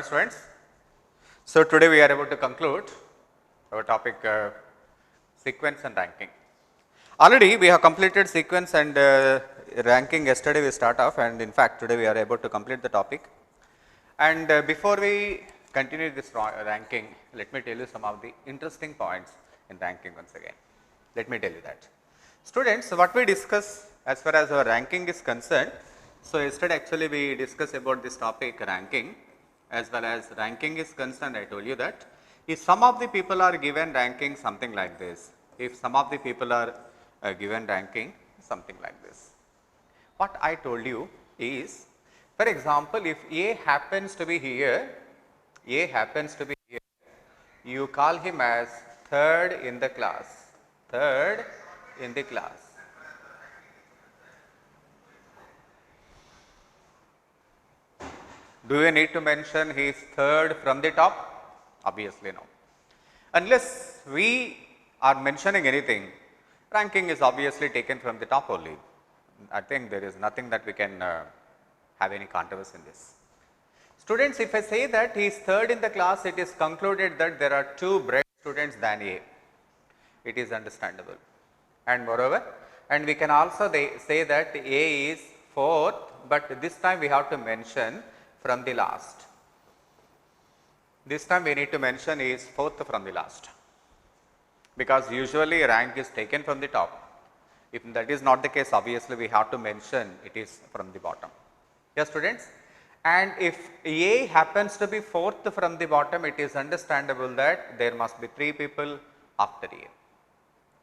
morning students. So today we are about to conclude our topic sequence and ranking. Already we have completed sequence and ranking yesterday we start off, and in fact today we are able to complete the topic. And before we continue this ranking, let me tell you some of the interesting points in ranking once again. Let me tell you that. Students, what we discuss as far as our ranking is concerned, so yesterday actually we discussed about this topic ranking. As well as ranking is concerned, I told you that if some of the people are given ranking something like this, if some of the people are given ranking something like this, what I told you is, for example, if A happens to be here, A happens to be here, you call him as third in the class, third in the class. Do you need to mention he is third from the top? Obviously no. Unless we are mentioning anything, ranking is obviously taken from the top only. I think there is nothing that we can have any controversy in this. Students, if I say that he is third in the class, it is concluded that there are two bright students than A. It is understandable. And moreover, and we can also say that A is fourth, but this time we have to mention from the last. This time we need to mention is fourth from the last, because usually rank is taken from the top. If that is not the case, obviously we have to mention it is from the bottom. Yes, students? And if A happens to be fourth from the bottom, it is understandable that there must be three people after A.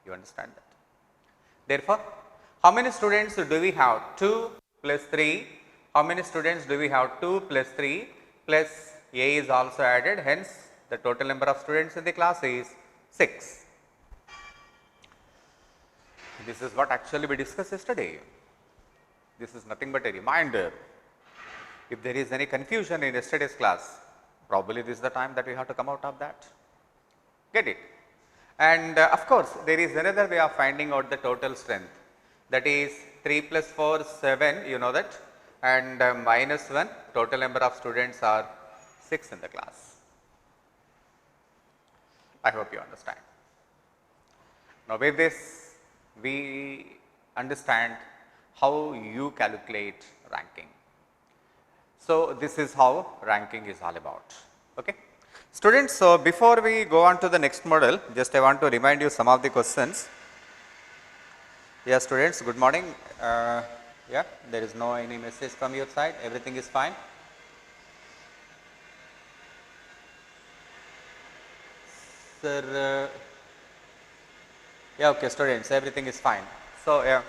You understand that? Therefore, how many students do we have? 2 plus 3. How many students do we have? 2 plus 3 plus A is also added, hence the total number of students in the class is 6. This is what actually we discussed yesterday. This is nothing but a reminder. If there is any confusion in yesterday's class, probably this is the time that we have to come out of that. Get it? And of course, there is another way of finding out the total strength, that is 3 plus 4 7, you know that, and minus 1, total number of students are 6 in the class. I hope you understand. Now with this we understand how you calculate ranking. So this is how ranking is all about. Okay. Students, so before we go on to the next model, just I want to remind you some of the questions. Yeah, students, good morning. Yeah, there is no any message from your side, everything is fine. Sir, yeah, okay, students, everything is fine. So, yeah,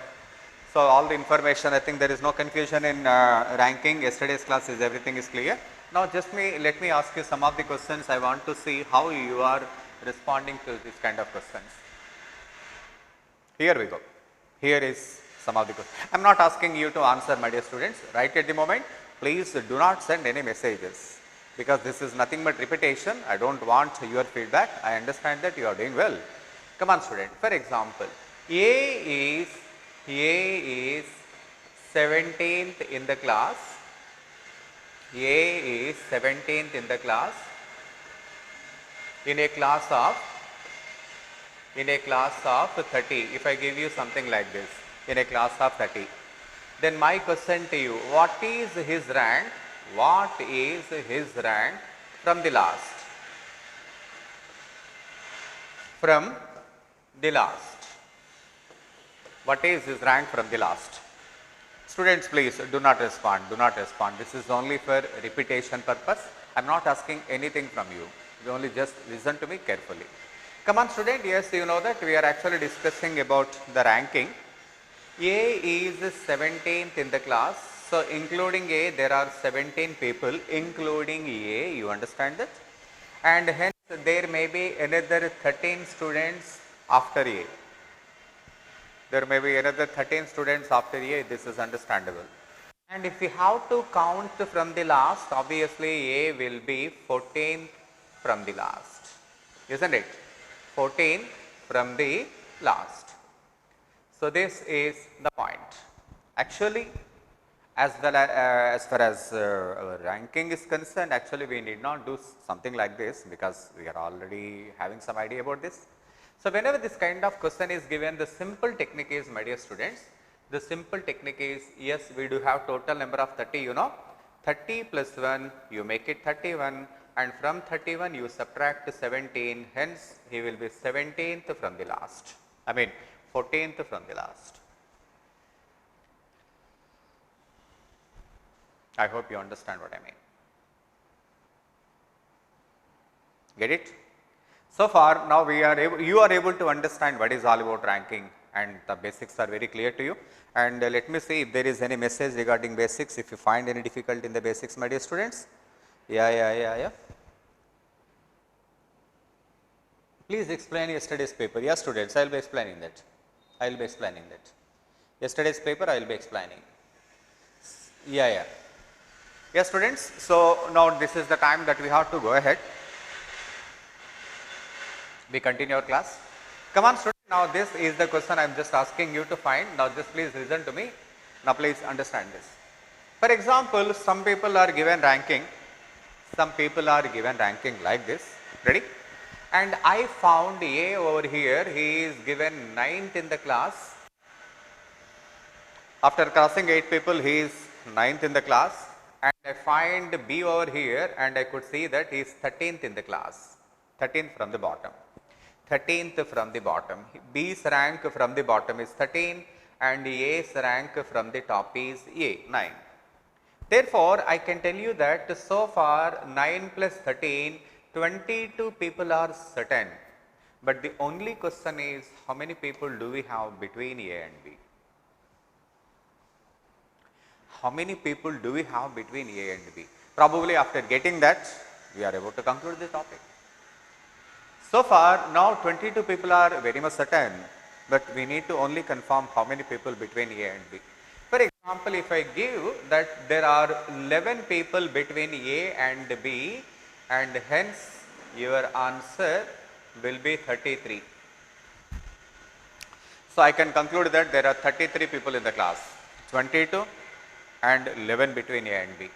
so all the information, I think there is no confusion in ranking. Yesterday's class is everything is clear. Now, just let me ask you some of the questions. I want to see how you are responding to this kind of questions. Here we go. Here is some of the questions. I am not asking you to answer, my dear students, right at the moment. Please do not send any messages, because this is nothing but repetition. I do not want your feedback. I understand that you are doing well. Come on, student. For example, A is 17th in the class. A is 17th in the class in a class of 30. If I give you something like this, in a class of 30, then my question to you, what is his rank? What is his rank from the last? From the last. What is his rank from the last? Students, please do not respond, do not respond. This is only for repetition purpose. I am not asking anything from you. You only just listen to me carefully. Come on, student. Yes, you know that we are actually discussing about the ranking. A is 17th in the class. So, including A, there are 17 people, including A, you understand that? And hence, there may be another 13 students after A. There may be another 13 students after A, this is understandable. And if we have to count from the last, obviously A will be 14th from the last, isn't it? 14 from the last. So this is the point. Actually, As far as ranking is concerned, actually we need not do something like this because we are already having some idea about this. So, whenever this kind of question is given, the simple technique is, my dear students, the simple technique is, yes, we do have total number of 30, you know, 30 plus 1, you make it 31, and from 31 you subtract 17, hence he will be 17th from the last, I mean 14th from the last. I hope you understand what I mean. Get it? So far, now you are able to understand what is all about ranking, and the basics are very clear to you. And let me see if there is any message regarding basics, if you find any difficulty in the basics, my dear students. Yeah. Please explain yesterday's paper. Yes, students, I will be explaining that. Yesterday's paper I will be explaining. Yeah. Yes, students. So, now this is the time that we have to go ahead. We continue our class. Come on, students. Now, this is the question I am just asking you to find. Now, just please listen to me. Now, please understand this. For example, some people are given ranking. Some people are given ranking like this. Ready? And I found A over here. He is given 9th in the class. After crossing 8 people, he is 9th in the class. And I find B over here, and I could see that he is 13th in the class. 13th from the bottom. 13th from the bottom. B's rank from the bottom is 13 and A's rank from the top is 9. Therefore, I can tell you that so far 9 plus 13, 22 people are certain. But the only question is, how many people do we have between A and B? How many people do we have between A and B? Probably after getting that, we are able to conclude this topic. So far, now 22 people are very much certain, but we need to only confirm how many people between A and B. For example, if I give that there are 11 people between A and B, and hence your answer will be 33. So, I can conclude that there are 33 people in the class, 22 and 11 between A and B,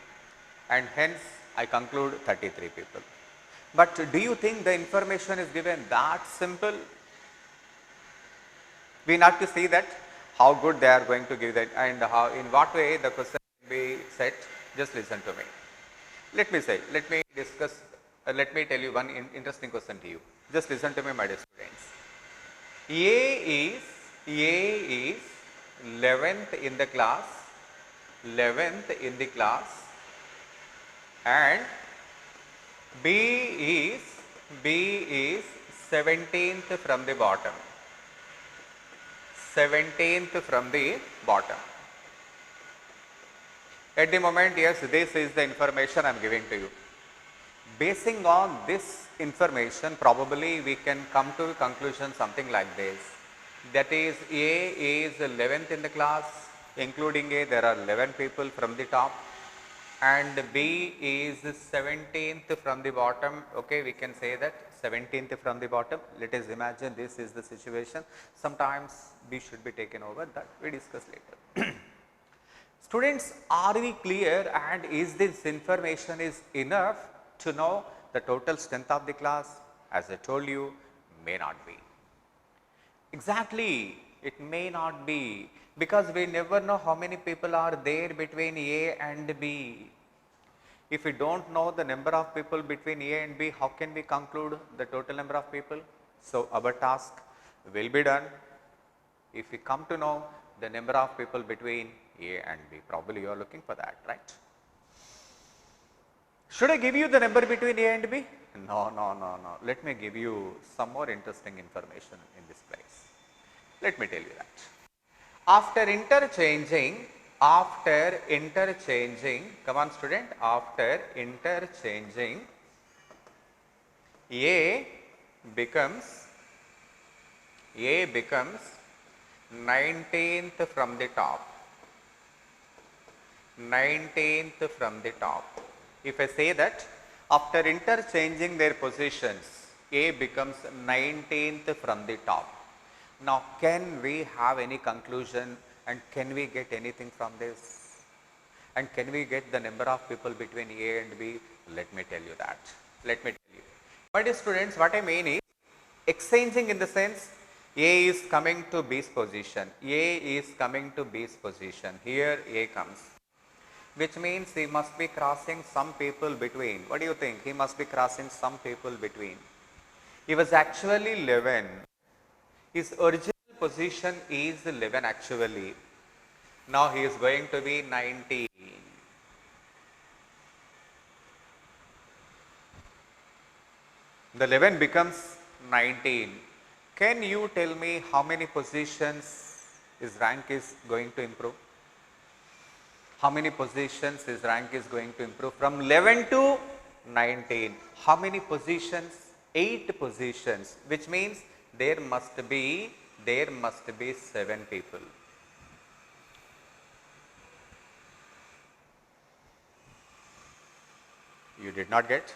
and hence I conclude 33 people. But do you think the information is given that simple? We need to see that how good they are going to give that, and how, in what way the question will be set. Just listen to me. Let me tell you one interesting question to you. Just listen to me, my dear students. A is 11th in the class, and B is 17th from the bottom. 17th from the bottom. At the moment, yes, this is the information I am giving to you. Basing on this information, probably we can come to a conclusion something like this. That is, A is 11th in the class, including A, there are 11 people from the top, and B is 17th from the bottom. Okay, we can say that 17th from the bottom. Let us imagine this is the situation. Sometimes B should be taken over, that we discuss later. Students, are we clear, and is this information is enough to know the total strength of the class? As I told you, may not be. Exactly, it may not be, because we never know how many people are there between A and B. If we do not know the number of people between A and B, how can we conclude the total number of people? So, our task will be done if we come to know the number of people between A and B. Probably you are looking for that, right? Should I give you the number between A and B? No. Let me give you some more interesting information in this place. Let me tell you that. After interchanging, come on student, after interchanging, A becomes 19th from the top. 19th from the top. If I say that after interchanging their positions, A becomes 19th from the top. Now, can we have any conclusion, and can we get anything from this? And can we get the number of people between A and B? Let me tell you that. Let me tell you. My dear students, what I mean is exchanging in the sense A is coming to B's position. A is coming to B's position. Here A comes, which means he must be crossing some people between. What do you think? He must be crossing some people between. He was actually 11. His original position is 11 actually. Now he is going to be 19. The 11 becomes 19. Can you tell me how many positions his rank is going to improve? How many positions his rank is going to improve from 11 to 19? How many positions? 8 positions, which means there must be 7 people. You did not get?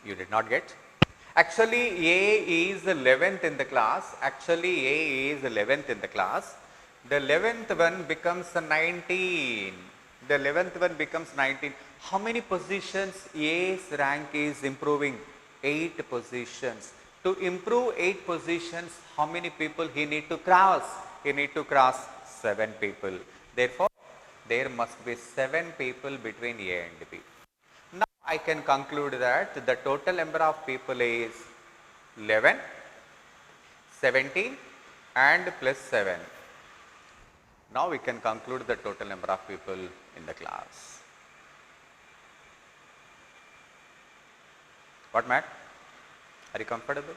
You did not get? Actually, A is 11th in the class. Actually, A is 11th in the class. The 11th one becomes 19. The 11th one becomes 19. How many positions A's rank is improving? 8 positions. To improve 8 positions, how many people he need to cross? He need to cross 7 people. Therefore, there must be 7 people between A and B. Now, I can conclude that the total number of people is 11, 17 and plus 7. Now, we can conclude the total number of people in the class. What, Matt? Are you comfortable?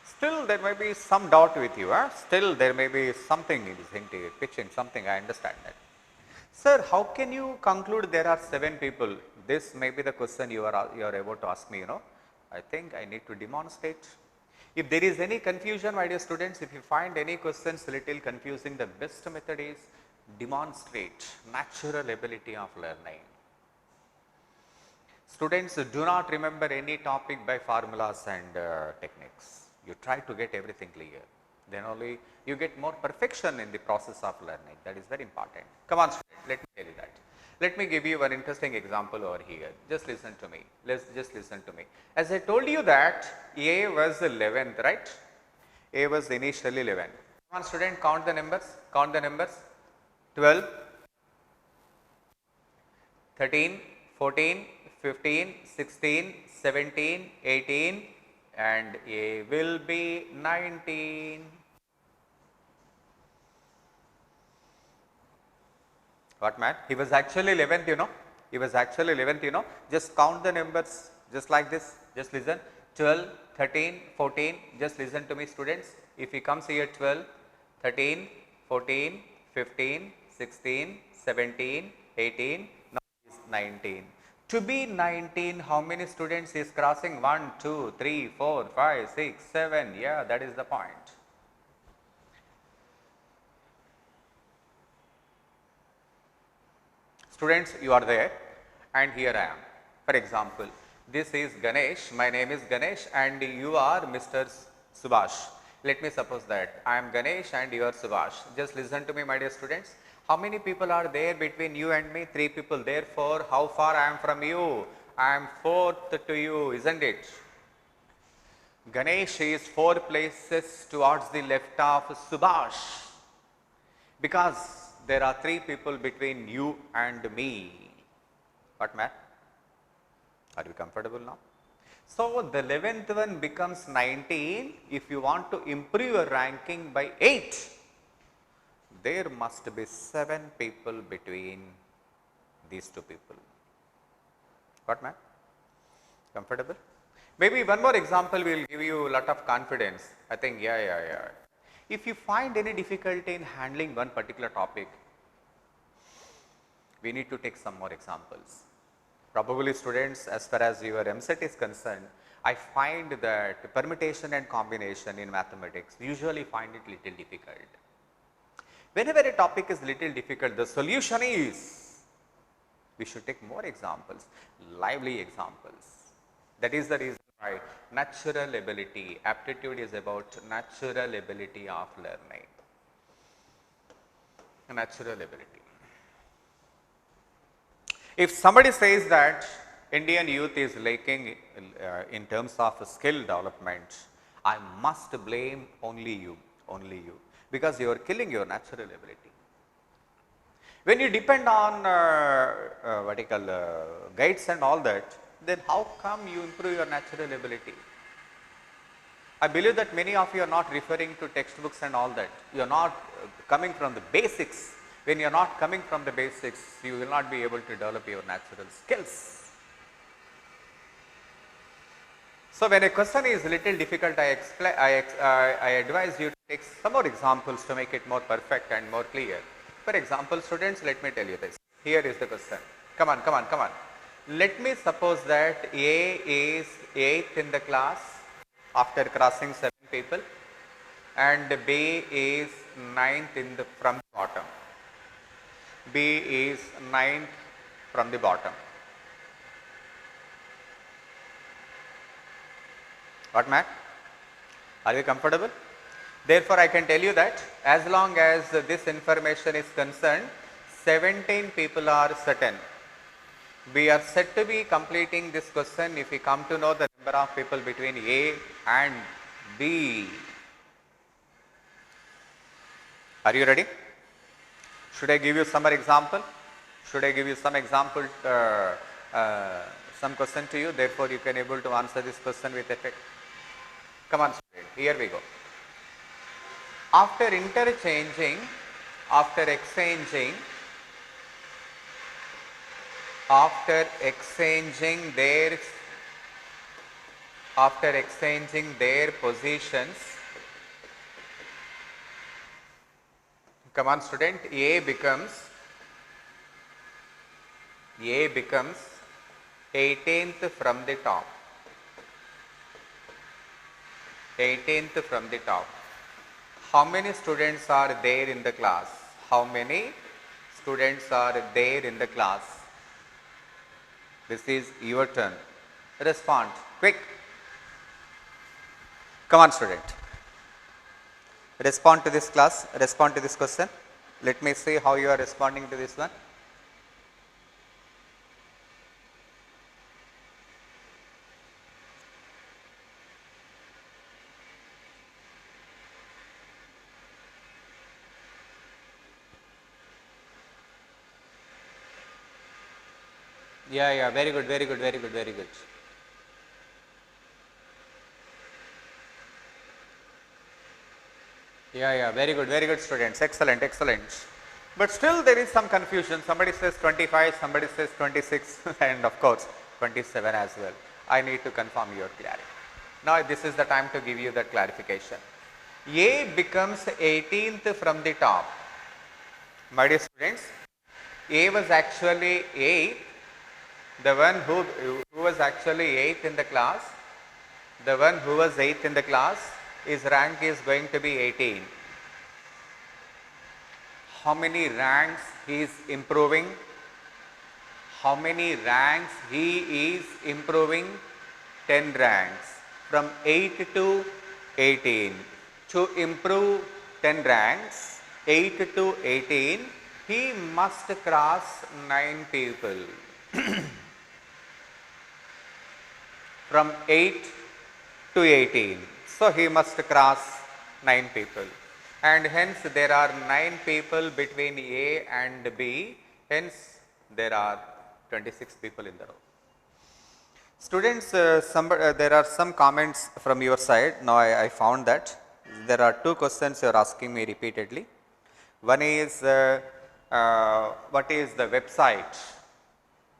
Still there may be some doubt with you. Still there may be something it is hinting, pitching, something, I understand that. Sir, how can you conclude there are 7 people? This may be the question you are about to ask me, I think I need to demonstrate. If there is any confusion, my dear students, if you find any questions little confusing, the best method is demonstrate natural ability of learning. Students, do not remember any topic by formulas and techniques. You try to get everything clear. Then only you get more perfection in the process of learning. That is very important. Come on, students, let me tell you that. Let me give you one interesting example over here. Just listen to me. Just listen to me. As I told you that A was 11th, right? A was initially 11. Come on, student, count the numbers. Count the numbers. 12, 13, 14, 15, 16, 17, 18 and A will be 19. What, Matt? He was actually 11th, He was actually 11th, Just count the numbers just like this. Just listen. 12, 13, 14. Just listen to me, students. If he comes here 12, 13, 14, 15, 16, 17, 18, now he is 19. To be 19, how many students is crossing? 1, 2, 3, 4, 5, 6, 7. Yeah, that is the point. Students, you are there and here I am. For example, this is Ganesh, my name is Ganesh and you are Mr. Subhash. Let me suppose that I am Ganesh and you are Subhash. Just listen to me, my dear students. How many people are there between you and me? 3 people. Therefore, how far I am from you? I am 4th to you, isn't it? Ganesh is 4 places towards the left of Subhash because there are 3 people between you and me. What, Matt? Are you comfortable now? So, the 11th one becomes 19. If you want to improve your ranking by 8, there must be 7 people between these 2 people. What, Matt? Comfortable? Maybe one more example will give you a lot of confidence. I think, yeah. If you find any difficulty in handling one particular topic, we need to take some more examples. Probably students, as far as your MCET is concerned, I find that permutation and combination in mathematics usually find it little difficult. Whenever a topic is little difficult, the solution is we should take more examples, lively examples. That is the reason why natural ability, aptitude is about natural ability of learning. Natural ability. If somebody says that Indian youth is lacking in terms of skill development, I must blame only you, because you are killing your natural ability. When you depend on what you call guides and all that, then how come you improve your natural ability? I believe that many of you are not referring to textbooks and all that. You are not coming from the basics. When you are not coming from the basics, you will not be able to develop your natural skills. So, when a question is little difficult, I advise you to take some more examples to make it more perfect and more clear. For example, students, let me tell you this. Here is the question. Come on. Let me suppose that A is 8th in the class after crossing 7 people, and B is 9th from the bottom. B is 9th from the bottom. What, Matt? Are you comfortable? Therefore, I can tell you that as long as this information is concerned, 17 people are certain. We are said to be completing this question if we come to know the number of people between A and B. Are you ready? Should I give you some example? Should I give you some example, some question to you, therefore you can able to answer this question with effect? Come on, student, here we go. After exchanging their positions, come on student, A becomes 18th from the top. 18th from the top. How many students are there in the class? How many students are there in the class? This is your turn. Respond quick. Come on, student. Respond to this class. Respond to this question. Let me see how you are responding to this one. Yeah, very good. Yeah, very good students, excellent. But still there is some confusion. Somebody says 25, somebody says 26 and of course 27 as well. I need to confirm your clarity. Now this is the time to give you that clarification. A becomes 18th from the top. My dear students, A was actually 8th. The one who was actually 8th in the class, his rank is going to be 18. How many ranks he is improving? How many ranks he is improving? 10 ranks from 8 to 18. To improve 10 ranks, 8 to 18, he must cross 9 people. From 8 to 18. So, he must cross 9 people, and hence there are 9 people between A and B, hence there are 26 people in the row. Students, there are some comments from your side. Now, I found that there are 2 questions you are asking me repeatedly. One is what is the website?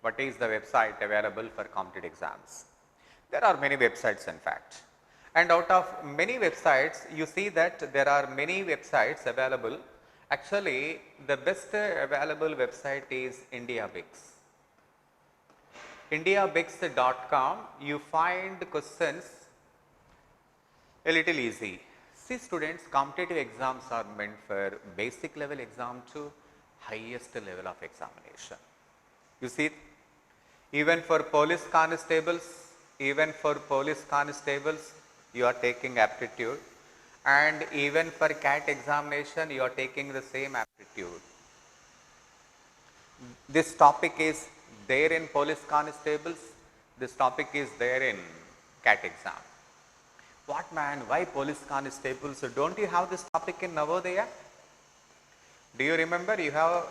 What is the website available for competitive exams? There are many websites in fact, and out of many websites you see that there are many websites available. Actually, the best available website is IndiaBix. IndiaBix.com, you find questions a little easy. See students, competitive exams are meant for basic level exam to highest level of examination. You see, even for police constables, you are taking aptitude, and even for CAT examination you are taking the same aptitude. This topic is there in police constables, this topic is there in CAT exam. What man, why police constables? Don't you have this topic in Navodaya? Do you remember you have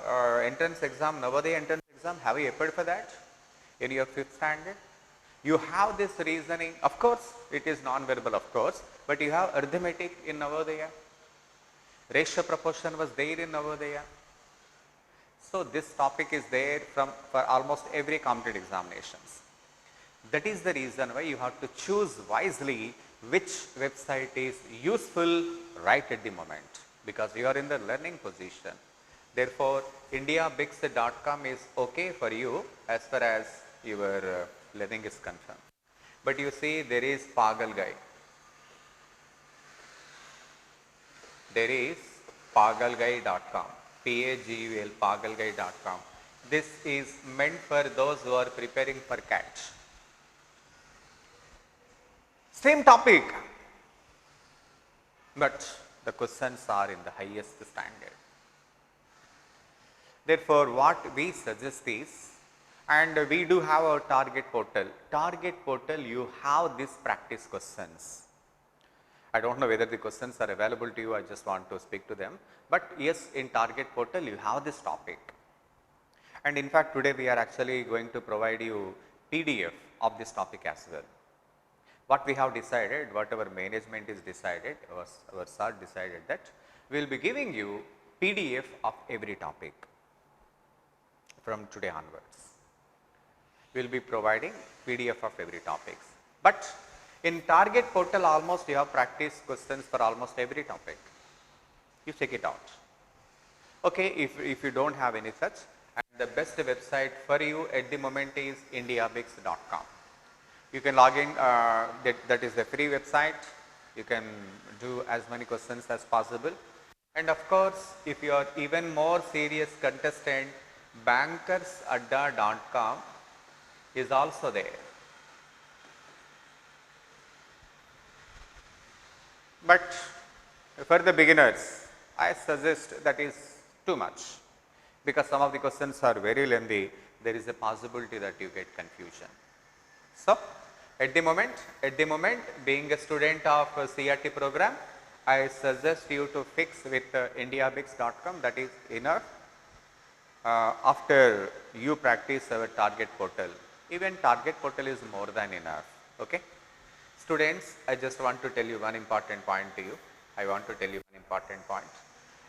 entrance exam, Navodaya entrance exam? Have you applied for that in your 5th standard? You have this reasoning, of course, it is non-verbal, of course, but you have arithmetic in Navodaya. Ratio proportion was there in Navodaya. So this topic is there for almost every competitive examinations. That is the reason why you have to choose wisely which website is useful right at the moment, because you are in the learning position. Therefore, indiabix.com is okay for you as far as your learning is concerned. But you see, there is Pagalgai. There is pagalgai.com, P-A-G-U-L, pagalgai.com. This is meant for those who are preparing for CAT. Same topic, but the questions are in the highest standard. Therefore, what we suggest is, and we do have our target portal. Target portal, you have these practice questions. I don't know whether the questions are available to you, I just want to speak to them. But yes, in target portal, you have this topic. And in fact, today we are actually going to provide you PDF of this topic as well. What we have decided, what our management is decided, our sir decided that we will be giving you PDF of every topic from today onwards. We will be providing PDF of every topics. But in target portal, almost you have practice questions for almost every topic. You check it out. Okay, if you don't have any such, and the best website for you at the moment is indiabix.com. You can log in, that is the free website. You can do as many questions as possible. And of course, if you are even more serious contestant, bankersadda.com is also there. But for the beginners, I suggest that is too much, because some of the questions are very lengthy. There is a possibility that you get confusion. So, at the moment, being a student of CRT program, I suggest you to fix with indiabix.com. That is enough. After you practice our target portal, even target portal is more than enough. Okay. Students, I just want to tell you one important point to you.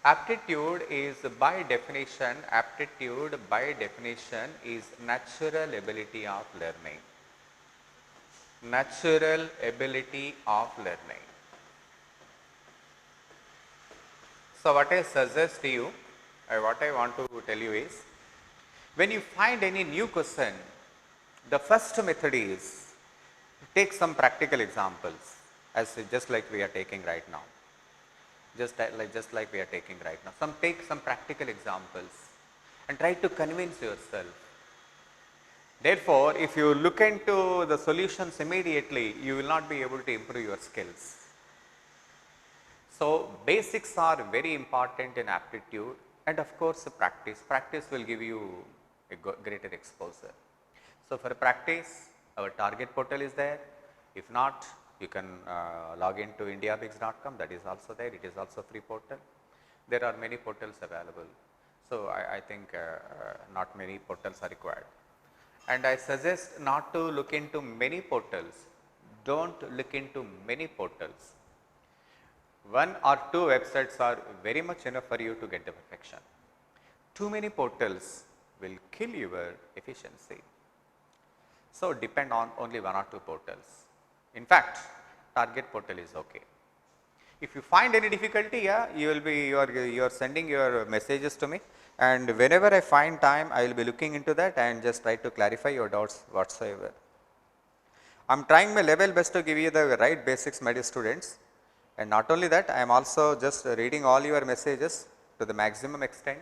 Aptitude is by definition, is natural ability of learning. Natural ability of learning. So what I suggest to you, what I want to tell you is, when you find any new question, the first method is take some practical examples, as just like we are taking right now. Take some practical examples and try to convince yourself. Therefore, if you look into the solutions immediately, you will not be able to improve your skills. So, basics are very important in aptitude, and of course, practice. Practice will give you a greater exposure. So, for practice, our target portal is there. If not, you can log into indiabix.com, that is also there. It is also free portal. There are many portals available. So, I think not many portals are required. And I suggest not to look into many portals. Don't look into many portals. One or two websites are very much enough for you to get the perfection. Too many portals will kill your efficiency. So, depend on only one or two portals. In fact, target portal is okay. If you find any difficulty, you are sending your messages to me, and whenever I find time, I will be looking into that and just try to clarify your doubts whatsoever. I am trying my level best to give you the right basics, my dear students, and not only that, I am also just reading all your messages to the maximum extent,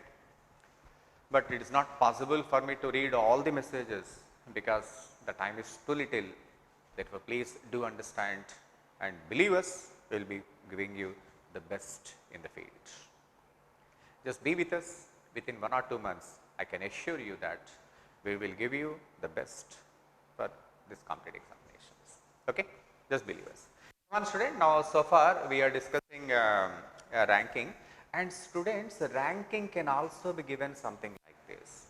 but it is not possible for me to read all the messages because the time is too little. Therefore, please do understand and believe us, we will be giving you the best in the field. Just be with us. Within 1 or 2 months, I can assure you that We will give you the best for this competitive examinations. Okay, just believe us. Come on, student. Now, so far we are discussing ranking, and students, ranking can also be given something like this.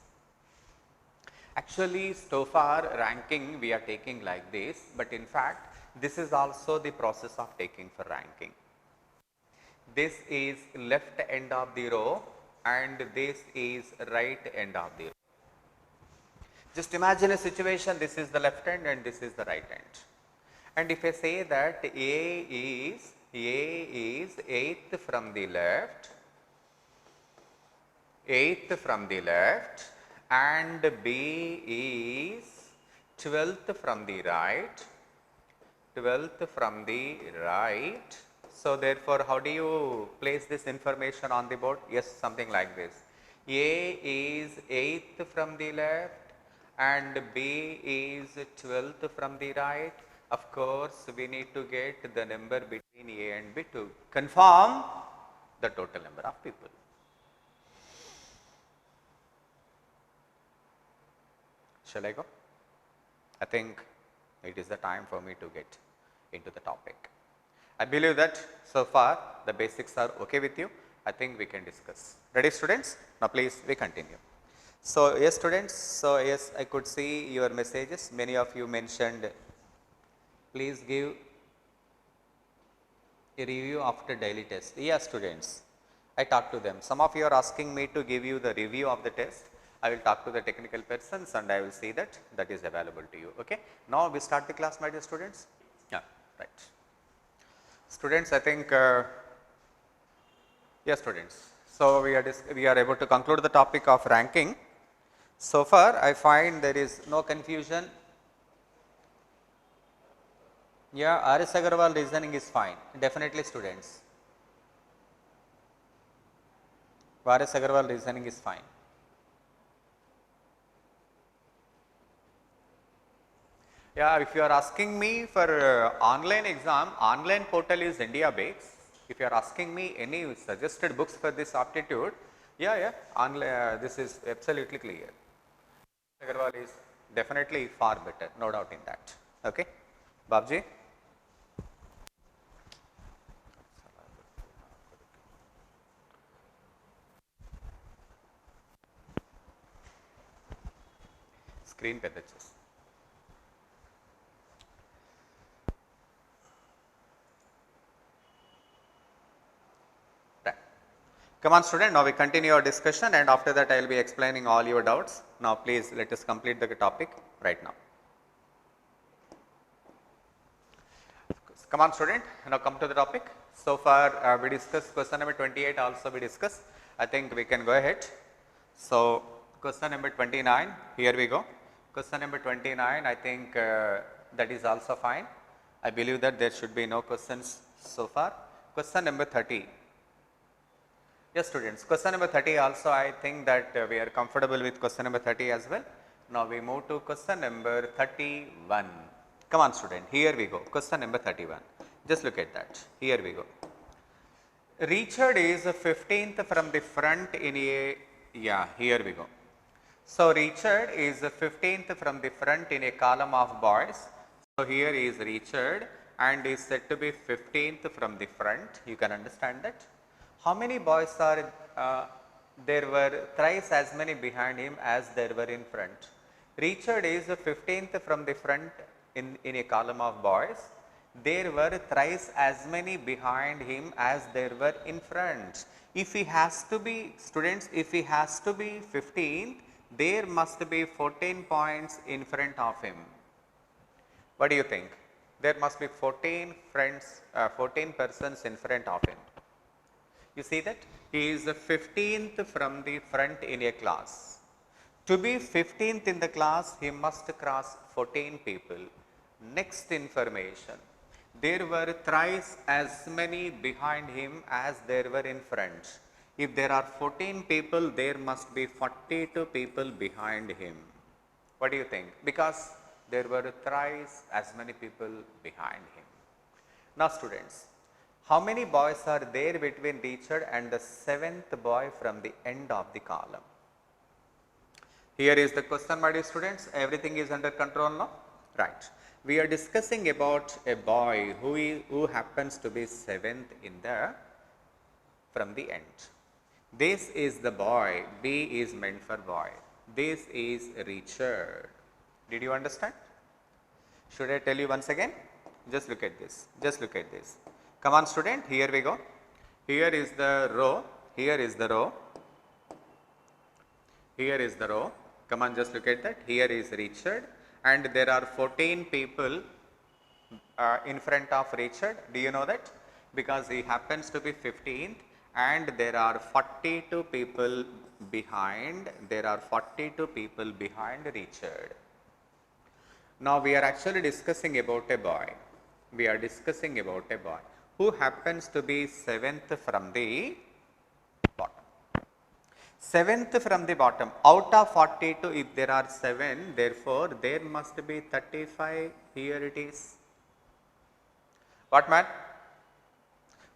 Actually, so far ranking we are taking like this, but in fact, this is also the process of taking for ranking. This is left end of the row and this is right end of the row. Just imagine a situation, this is the left end and this is the right end. And if I say that A is 8th from the left, 8th from the left, and B is 12th from the right, 12th from the right. So, therefore, how do you place this information on the board? Yes, something like this. A is 8th from the left and B is 12th from the right. Of course, we need to get the number between A and B to confirm the total number of people. Shall I go? I think it is the time for me to get into the topic. I believe that so far the basics are okay with you. I think we can discuss. Ready, students? Now, please we continue. So, yes, students. So, yes, I could see your messages. Many of you mentioned, please give a review after daily test. Yes, students, I talked to them. Some of you are asking me to give you the review of the test. I will talk to the technical persons and I will see that that is available to you. Okay. Now, we start the class, my dear students. Yeah, right. Students, I think, yes, students. So, we are able to conclude the topic of ranking. So far, I find there is no confusion. Yeah, R.S. Agarwal reasoning is fine. Definitely, students. R.S. Agarwal reasoning is fine. Yeah, if you are asking me for online exam, online portal is India Bakes. If you are asking me any suggested books for this aptitude, yeah, online, this is absolutely clear. Agarwal is definitely far better, no doubt in that. Okay, Babji. Screen పెద్ద చేసి Come on, student, now we continue our discussion and after that I will be explaining all your doubts. Now, please let us complete the topic right now. Come on, student, now come to the topic. So far we discussed question number 28 also we discussed. I think we can go ahead. So, question number 29, here we go. Question number 29, I think that is also fine. I believe that there should be no questions so far. Question number 30. Yes, students, question number 30 also I think that we are comfortable with question number 30 as well. Now, we move to question number 31. Come on, student, here we go, question number 31. Just look at that, here we go. Richard is 15th from the front in a, yeah, here we go. So, Richard is 15th from the front in a column of boys. So, here is Richard and is said to be 15th from the front, you can understand that. How many boys are, there were thrice as many behind him as there were in front. Richard is 15th from the front in a column of boys. There were thrice as many behind him as there were in front. If he has to be, students, if he has to be 15th, there must be 14 points in front of him. What do you think? There must be 14 persons in front of him. You see that he is the 15th from the front in a class. To be 15th in the class, he must cross 14 people. Next information, there were thrice as many behind him as there were in front. If there are 14 people, there must be 42 people behind him. What do you think? Because there were thrice as many people behind him. Now, students, how many boys are there between Richard and the 7th boy from the end of the column? Here is the question, my dear students. Everything is under control now, right? We are discussing about a boy who happens to be 7th in the from the end. This is the boy. B is meant for boy. This is Richard. Did you understand? Should I tell you once again? Just look at this. Just look at this. Come on, student. Here we go. Here is the row. Here is the row. Here is the row. Come on, just look at that. Here is Richard, and there are 14 people in front of Richard. Do you know that? Because he happens to be 15th, and there are 42 people behind. There are 42 people behind Richard. Now we are actually discussing about a boy. We are discussing about a boy who happens to be 7th from the bottom. 7th from the bottom. Out of 42, if there are 7, therefore there must be 35. Here it is. What, man?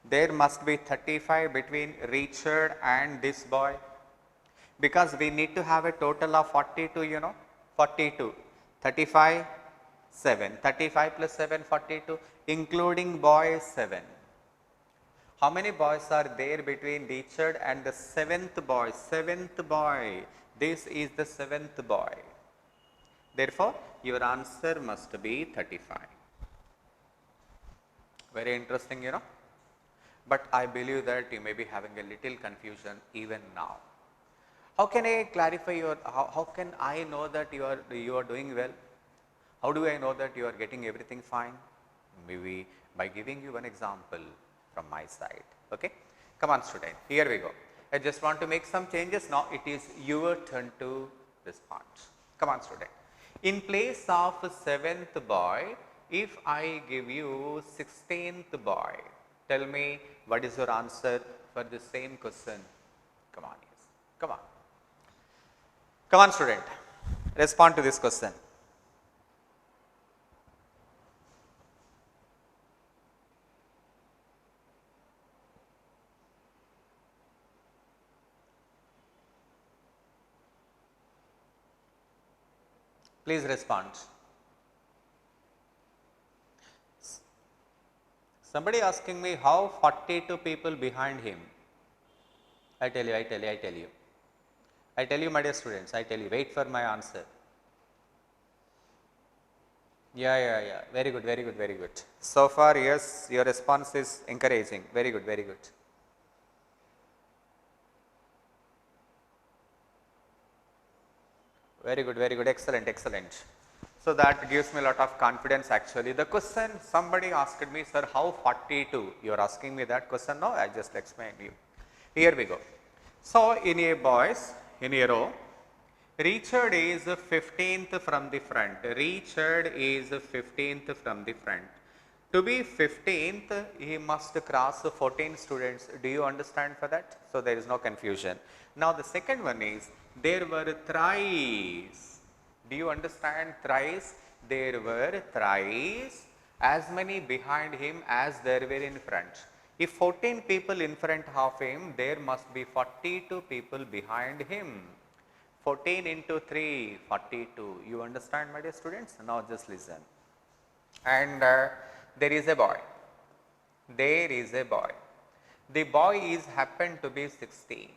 There must be 35 between Richard and this boy, because we need to have a total of 42, you know, 42, 35, 7, 35 plus 7, 42, including boy 7. How many boys are there between Richard and the 7th boy? 7th boy. This is the 7th boy. Therefore, your answer must be 35. Very interesting, you know. But I believe that you may be having a little confusion even now. How can I clarify your, how can I know that you are doing well? How do I know that you are getting everything fine? Maybe by giving you one example from my side. Okay, come on, student, here we go. I just want to make some changes. Now it is your turn to respond. Come on, student. In place of 7th boy, if I give you 16th boy, tell me what is your answer for the same question. Come on, yes. Come on. Come on, student. Respond to this question. Please respond. Somebody asking me how 42 people behind him. I tell you, my dear students, I tell you, wait for my answer. Yeah. Very good. So far, yes, your response is encouraging. Very good. Very good. Excellent. So that gives me a lot of confidence actually. The question somebody asked me, sir, how 42? You are asking me that question? No, I just explained you. Here we go. So in a boys, in a row, Richard is 15th from the front. To be 15th, he must cross 14 students. Do you understand for that? So there is no confusion. Now the second one is, there were thrice. Do you understand thrice? There were thrice as many behind him as there were in front. If 14 people in front of him, there must be 42 people behind him. 14 into 3, 42. You understand, my dear students? Now just listen. And there is a boy. The boy is happened to be 16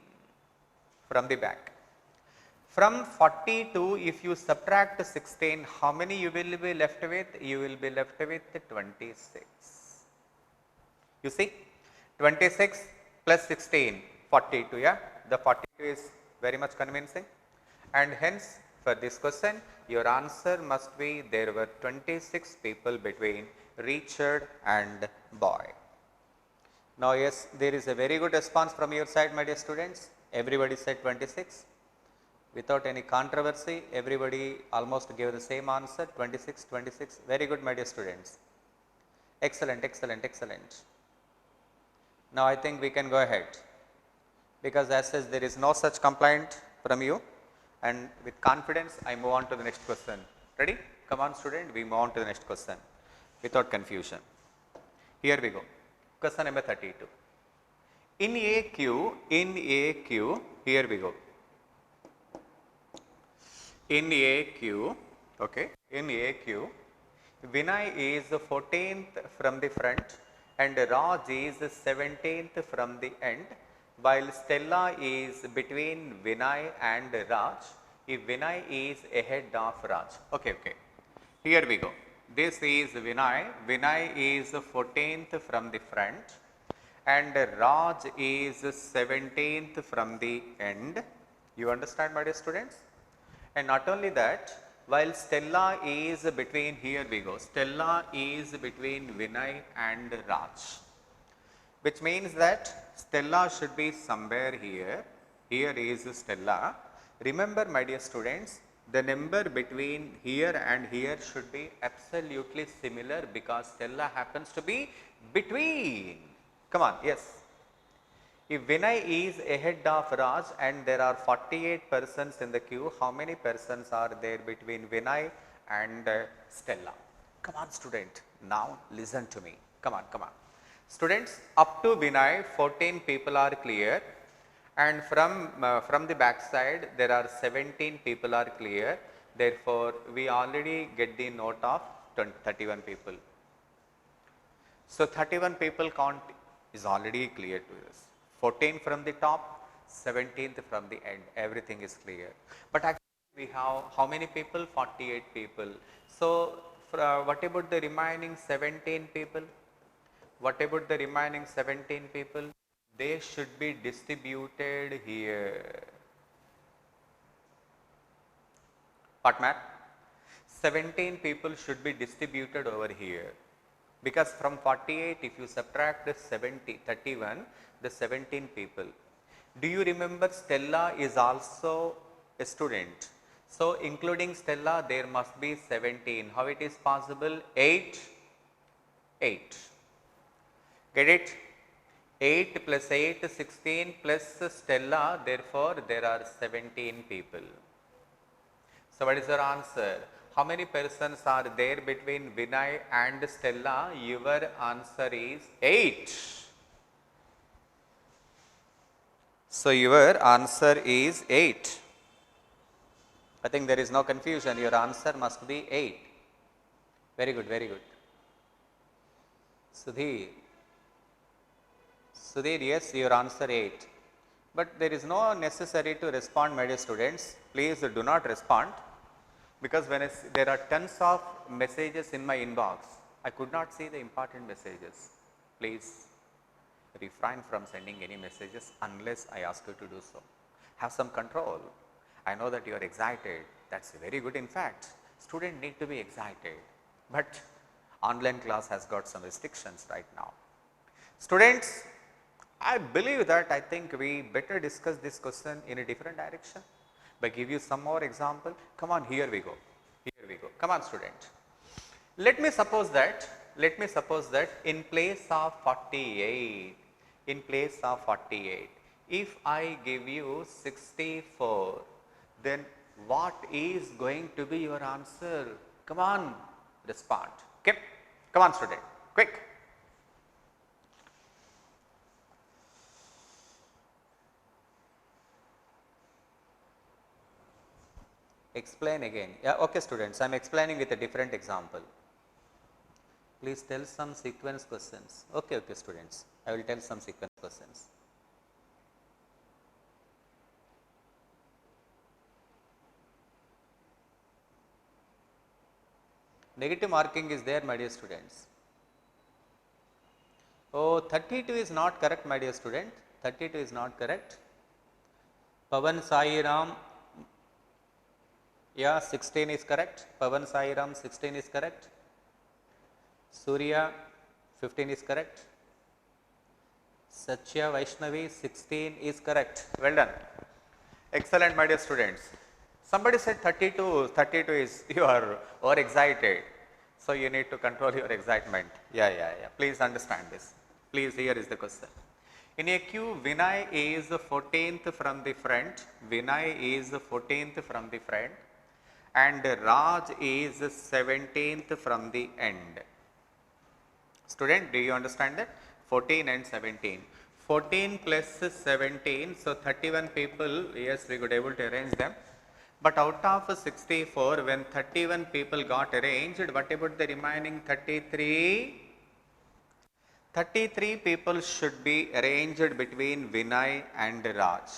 from the back. From 42, if you subtract 16, how many you will be left with? You will be left with 26. You see, 26 plus 16, 42, yeah? The 42 is very much convincing. And hence, for this question, your answer must be, there were 26 people between Richard and boy. Now, yes, there is a very good response from your side, my dear students. Everybody said 26. Without any controversy, everybody almost gave the same answer, 26. Very good, my dear students. Excellent. Now, I think we can go ahead, because as such there is no such complaint from you, and with confidence I move on to the next question. Ready? Come on, student, we move on to the next question without confusion. Here we go. Question number 32. In a queue, here we go. In AQ, okay, in AQ, Vinay is 14th from the front and Raj is 17th from the end, while Stella is between Vinay and Raj if Vinay is ahead of Raj. Okay, okay. Here we go. This is Vinay. Vinay is 14th from the front and Raj is 17th from the end. You understand, my dear students? And not only that, while Stella is between, here we go, Stella is between Vinay and Raj, which means that Stella should be somewhere here. Here is Stella. Remember, my dear students, the number between here and here should be absolutely similar because Stella happens to be between. Come on, yes. If Vinay is ahead of Raj and there are 48 persons in the queue, how many persons are there between Vinay and Stella? Come on, student. Now listen to me. Come on, come on. Students, up to Vinay, 14 people are clear, and from the back side there are 17 people are clear. Therefore, we already get the note of 31 people. So 31 people count is already clear to us. 14 from the top, 17th from the end, everything is clear. But actually we have how many people? 48 people. So what about the remaining 17 people? What about the remaining 17 people? They should be distributed here. What, Matt? 17 people should be distributed over here. Because from 48, if you subtract the 31, the 17 people. Do you remember Stella is also a student? So, including Stella, there must be 17. How it is possible? 8. Get it? 8 plus 8, 16 plus Stella, therefore, there are 17 people. So, what is your answer? How many persons are there between Vinay and Stella? Your answer is 8. So, your answer is 8. I think there is no confusion. Your answer must be 8. Very good, very good. Sudhir, yes, your answer 8. But there is no necessary to respond, my dear students. Please do not respond. Because when there are tons of messages in my inbox, I could not see the important messages. Please refrain from sending any messages unless I ask you to do so. Have some control. I know that you are excited. That's very good. In fact, students need to be excited. But online class has got some restrictions right now. Students, I believe that I think we better discuss this question in a different direction. By give you some more example. Come on, here we go. Here we go. Come on, student. Let me suppose that in place of 48, if I give you 64, then what is going to be your answer? Come on, respond. Okay? Come on, student. Quick. Explain again. Yeah, okay, students. I am explaining with a different example. Please tell some sequence questions. Okay, okay, students. I will tell some sequence questions. Negative marking is there, my dear students. Oh, 32 is not correct, my dear student. 32 is not correct. Pavan Sai Ram. Yeah, 16 is correct. Pavan Sai Ram, 16 is correct. Surya, 15 is correct. Satya Vaishnavi, 16 is correct. Well done. Excellent, my dear students. Somebody said 32. 32 is, you are over excited. So, you need to control your excitement. Yeah. Please understand this. Please, here is the question. In a queue, Vinay is 14th from the front. Vinay is 14th from the front. And Raj is 17th from the end. Student, do you understand that? 14 and 17. 14 plus 17, so 31 people, yes, we could able to arrange them. But out of 64, when 31 people got arranged, what about the remaining 33? 33 people should be arranged between Vinay and Raj.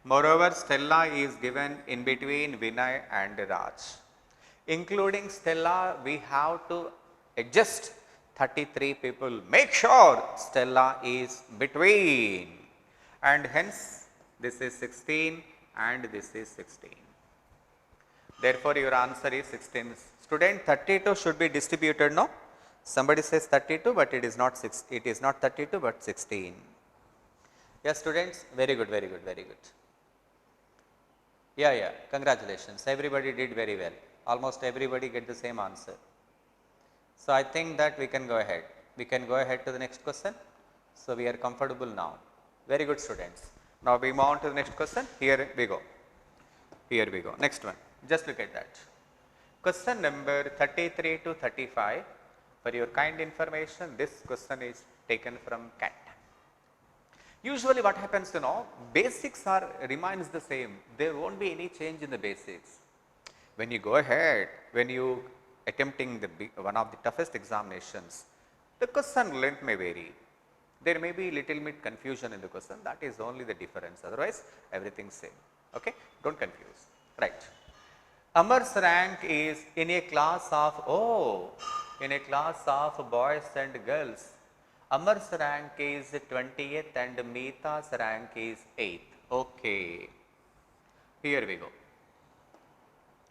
Moreover, Stella is given in between Vinay and Raj. Including Stella, we have to adjust 33 people. Make sure Stella is between. And hence, this is 16 and this is 16. Therefore, your answer is 16. Student, 32 should be distributed, no? Somebody says 32, but it is not 6. It is not 32, but 16. Yes, students, very good, very good, very good. Yeah, congratulations. Everybody did very well. Almost everybody get the same answer. So, I think that we can go ahead. We can go ahead to the next question. So, we are comfortable now. Very good, students. Now, we move on to the next question. Here we go. Here we go. Next one. Just look at that. Question number 33 to 35. For your kind information, this question is taken from CAT. Usually what happens, basics remains the same. There won't be any change in the basics. When you go ahead, when you attempting one of the toughest examinations, the question length may vary. There may be little bit confusion in the question. That is only the difference. Otherwise, everything same. Okay, don't confuse. Right. Amar's rank is in a class of boys and girls. Amar's rank is 20th and Meeta's rank is 8th. Okay. Here we go.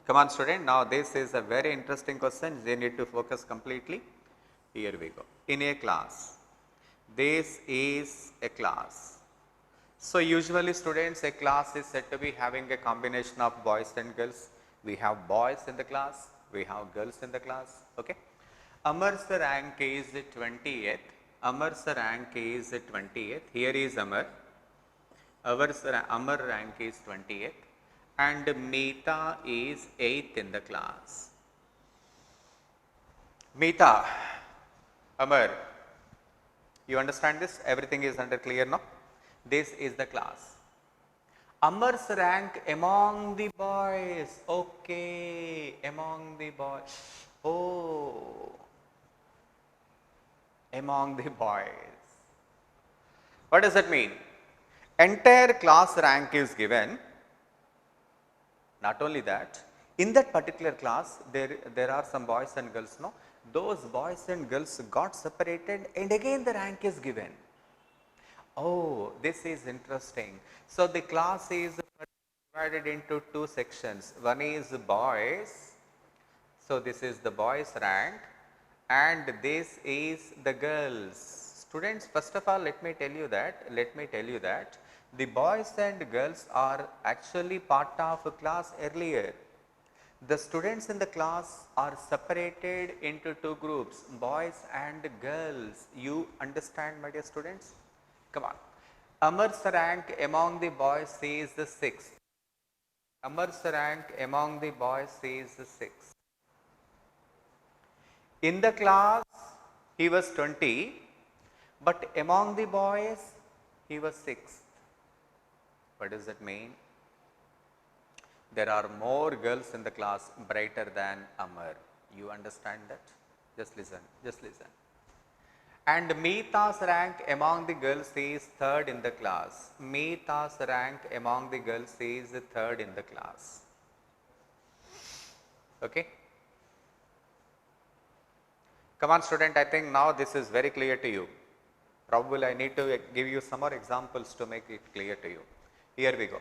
Come on, student. Now, this is a very interesting question. They need to focus completely. Here we go. In a class. This is a class. So, usually students, a class is said to be having a combination of boys and girls. We have boys in the class. We have girls in the class. Okay. Amar's rank is 20th. Amar's rank is 20th. Here is Amar. Amar rank is 20th. And Meeta is 8th in the class. Meeta, Amar, you understand this? Everything is under clear now? This is the class. Amar's rank among the boys. Okay, among the boys. Oh, among the boys. What does that mean? Entire class rank is given. Not only that, in that particular class, there are some boys and girls, no? Those boys and girls got separated and again the rank is given. Oh, this is interesting. So, the class is divided into two sections. One is boys. So, this is the boys rank and this is the girls. Students, first of all, let me tell you that the boys and girls are actually part of a class earlier. The students in the class are separated into two groups, boys and girls. You understand, my dear students? Come on. Amar's rank among the boys is the 6th. Amar's rank among the boys is the 6th. In the class, he was 20, but among the boys, he was 6th. What does that mean? There are more girls in the class brighter than Amar. You understand that? Just listen, just listen. And Meeta's rank among the girls is 3rd in the class. Meeta's rank among the girls is 3rd in the class. Okay? Come on, student, I think now this is very clear to you. Probably I need to give you some more examples to make it clear to you. Here we go.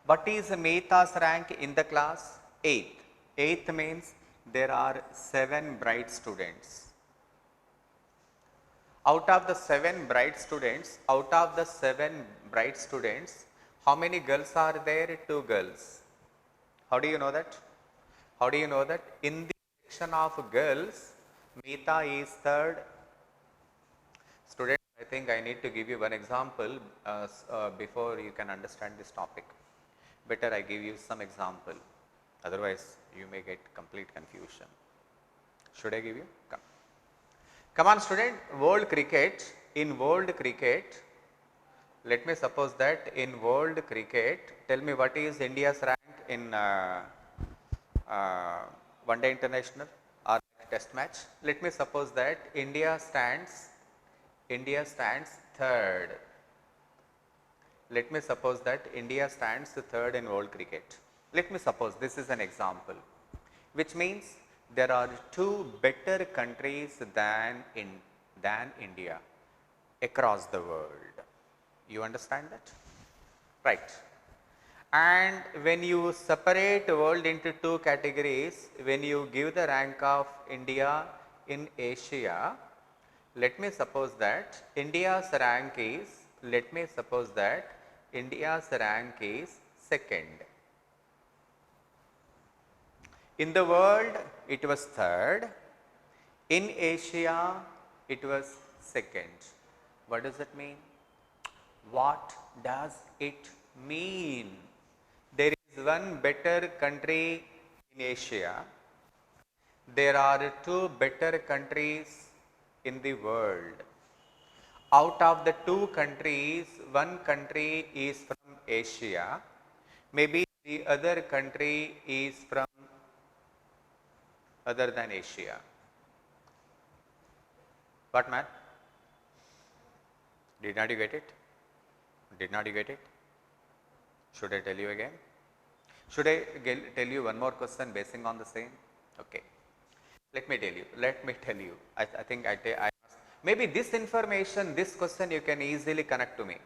What is Meeta's rank in the class? 8th. 8th means there are 7 bright students. Out of the 7 bright students, how many girls are there? 2 girls. How do you know that? How do you know that? In the section of girls, Meeta is 3rd. Students, I think I need to give you one example before you can understand this topic. Better I give you some example, otherwise you may get complete confusion. Should I give you? Come. Come on, student, world cricket, in world cricket, let me suppose that in world cricket, tell me what is India's rank in one day international or test match. Let me suppose that India stands third. Let me suppose that India stands third in world cricket. Let me suppose this is an example, which means there are two better countries than India across the world. You understand that? Right. And when you separate world into two categories, when you give the rank of India in Asia, let me suppose that India's rank is, second. In the world, it was third. In Asia, it was second. What does it mean? What does it mean? There is one better country in Asia. There are two better countries in the world. Out of the two countries, one country is from Asia. Maybe the other country is from other than Asia. What, man? Did not you get it? Did not you get it? Should I tell you again? Should I tell you one more question basing on the same? Okay. Let me tell you. I think maybe this information, this question you can easily connect to me.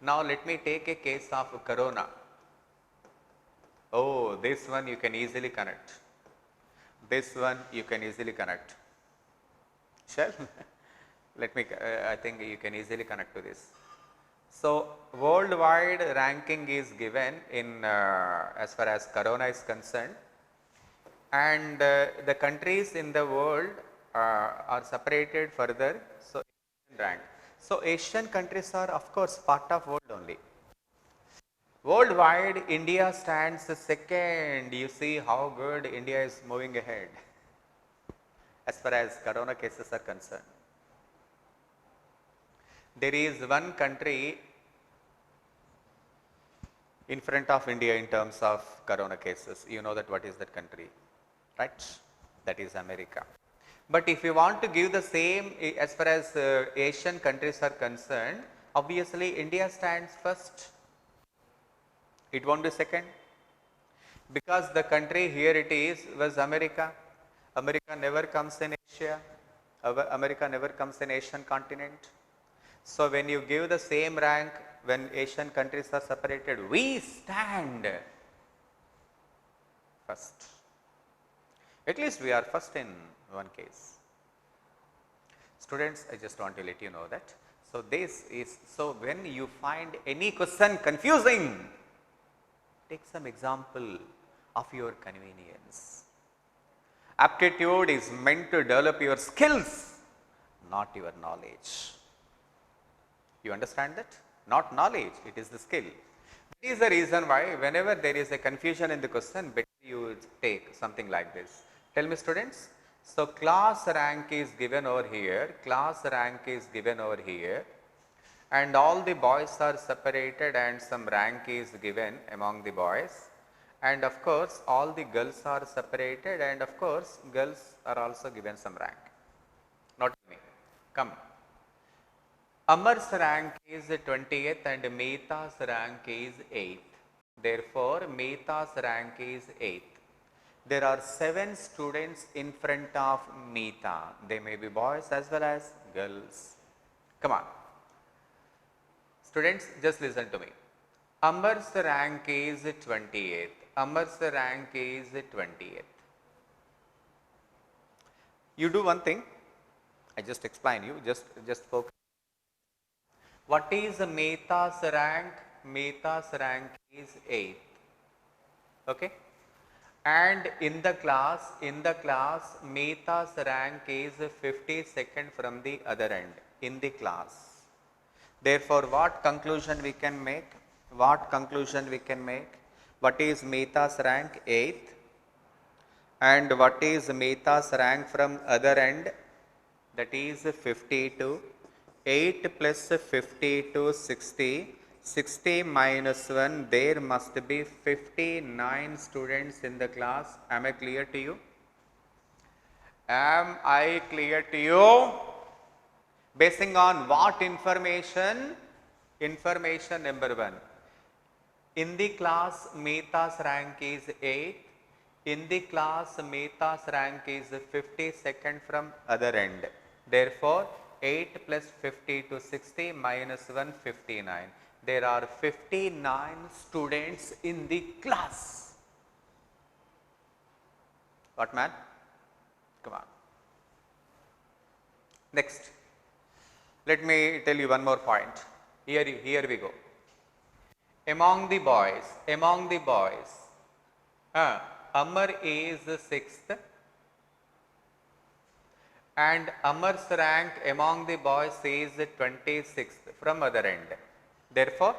Now let me take a case of corona. Oh, this one you can easily connect. Shall? I think you can easily connect to this. So, worldwide ranking is given in as far as corona is concerned, and the countries in the world are separated further. So, rank. So, Asian countries are of course part of world only. Worldwide, India stands second. You see how good India is moving ahead as far as corona cases are concerned. There is one country in front of India in terms of corona cases. You know that what is that country, right? That is America. But if you want to give the same as far as Asian countries are concerned, obviously India stands first. It won't be second, because the country here it is was America. America never comes in Asia. America never comes in Asian continent. So when you give the same rank, when Asian countries are separated, we stand first. At least we are first in one case. Students, I just want to let you know that. So this is, so when you find any question confusing, take some example of your convenience. Aptitude is meant to develop your skills, not your knowledge. You understand that? Not knowledge, it is the skill. That is the reason why whenever there is a confusion in the question, better you take something like this. Tell me, students. So, class rank is given over here, and all the boys are separated and some rank is given among the boys, and of course all the girls are separated, and of course girls are also given some rank. Not me. Come. Amar's rank is 20th and Meeta's rank is 8th. Therefore, Meeta's rank is 8th. There are 7 students in front of Meeta. They may be boys as well as girls. Come on. Students, just listen to me. Amar's rank is 28th. You do one thing. I just explain you. Just focus. What is Meeta's rank? Meeta's rank is 8th. Okay. And in the class, Meeta's rank is 52nd from the other end in the class. Therefore, what conclusion we can make? What is Meeta's rank? 8th. And what is Meeta's rank from other end? That is 52. 8 plus 52, 60. 60 minus 1, there must be 59 students in the class. Am I clear to you? Am I clear to you? Basing on what information? Information number 1. In the class, Meta's rank is 8. In the class, Meta's rank is 52nd from other end. Therefore, 8 plus 50 to 60 minus 1, 59. There are 59 students in the class. What, man? Come on. Next, let me tell you one more point. Here we go. Among the boys, Amar is 6th and Amar's rank among the boys is 26th from other end. Therefore,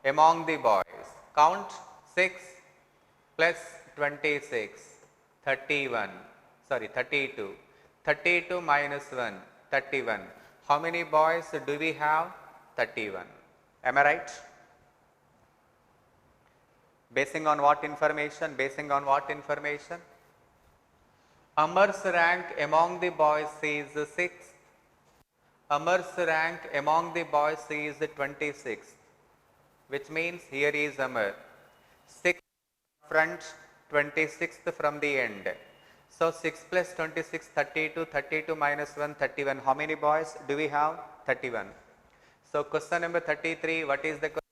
among the boys, count 6 plus 26, 32. 32 minus 1, 31. How many boys do we have? 31. Am I right? Basing on what information? Amar's rank among the boys is 6th. Amar's rank among the boys is 26th, which means here is Amar. 6th front, 26th from the end. So 6 plus 26, 32, 32 minus 1, 31. How many boys do we have? 31. So question number 33, what is the question?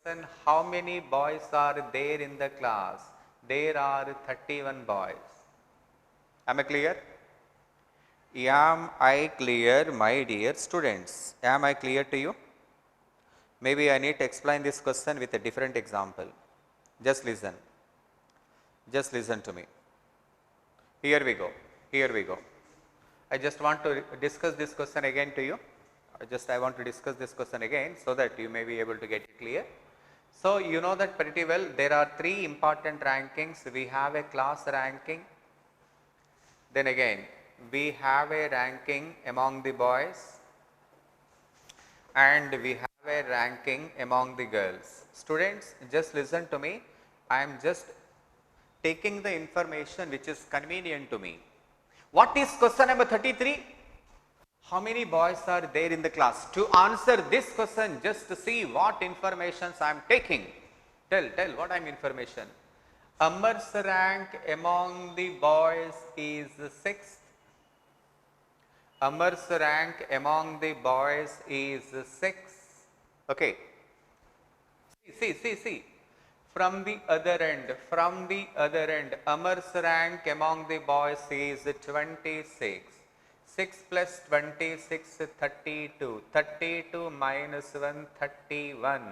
How many boys are there in the class? There are 31 boys. Am I clear? Am I clear, my dear students? Am I clear to you? Maybe I need to explain this question with a different example. Just listen. Just listen to me. Here we go. I just want to discuss this question again to you. I want to discuss this question again so that you may be able to get it clear. So, you know that pretty well. There are 3 important rankings. We have a class ranking. Then again, we have a ranking among the boys and we have a ranking among the girls. Students, just listen to me. I am just taking the information which is convenient to me. What is question number 33? How many boys are there in the class? To answer this question, just see what information I am taking. Tell what I am information. Amar's rank among the boys is 6th. Amar's rank among the boys is 6th. Okay. See. From the other end, Amar's rank among the boys is 26. 6 plus 26, 32. 32 minus 1, 31.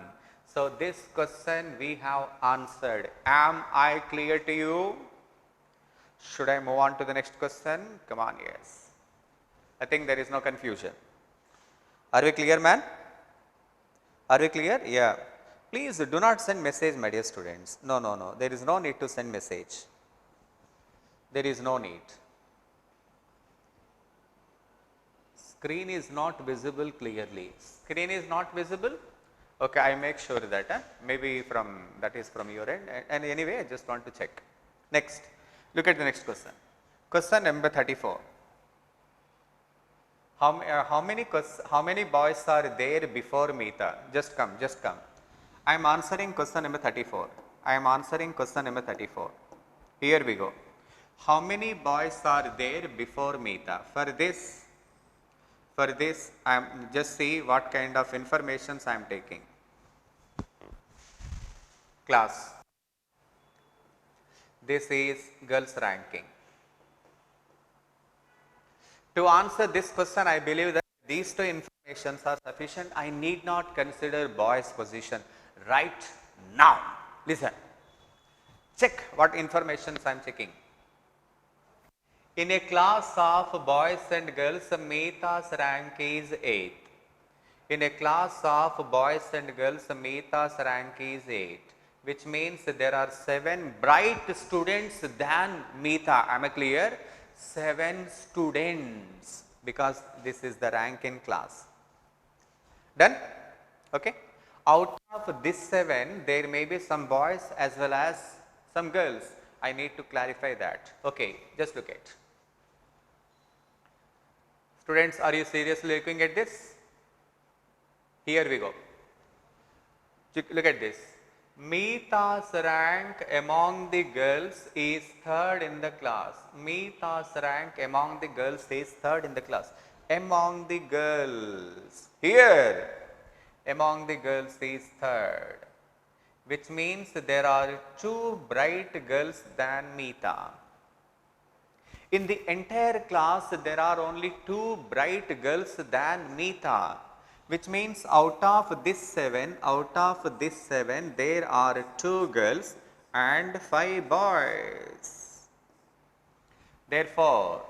So, this question we have answered. Am I clear to you? Should I move on to the next question? Come on, yes. I think there is no confusion. Are we clear, man? Are we clear? Yeah. Please do not send message, my dear students. No. There is no need to send message. There is no need. Screen is not visible clearly. Screen is not visible? Okay, I make sure that maybe that is from your end, and anyway I just want to check. Next, look at the next question. Question number 34. How many boys are there before Meta? Just come. I am answering question number 34. Here we go. How many boys are there before Meta? For this I am just see what kind of informations I am taking. Class. This is girls ranking. To answer this question, I believe that these 2 informations are sufficient. I need not consider boys' position right now. Listen. Check what informations I am checking. In a class of boys and girls, Meta's rank is 8th. In a class of boys and girls, Meta's rank is 8, which means there are 7 bright students than Meta. Am I clear? 7 students, because this is the rank in class. Done? Okay. Out of this 7, there may be some boys as well as some girls. I need to clarify that. Okay, just look at. Students, are you seriously looking at this? Here we go. Look at this. Meeta's rank among the girls is third in the class. Meeta's rank among the girls is third in the class. Among the girls. Here. Among the girls is third. Which means there are 2 bright girls than Meeta. In the entire class, there are only 2 bright girls than Meeta. Which means out of this 7, there are 2 girls and 5 boys. Therefore,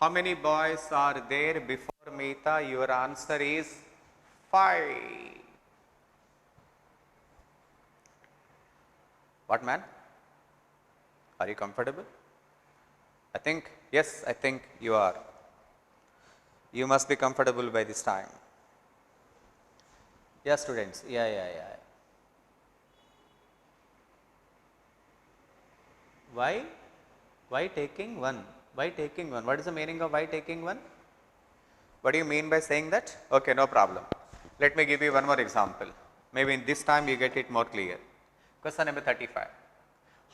how many boys are there before Meeta? Your answer is 5. What, man? Are you comfortable? I think, yes, I think you are. You must be comfortable by this time. Yeah, students. Yeah. Why? Why taking 1? Why taking 1? What is the meaning of why taking 1? What do you mean by saying that? Okay, no problem. Let me give you one more example. Maybe in this time you get it more clear. Question number 35.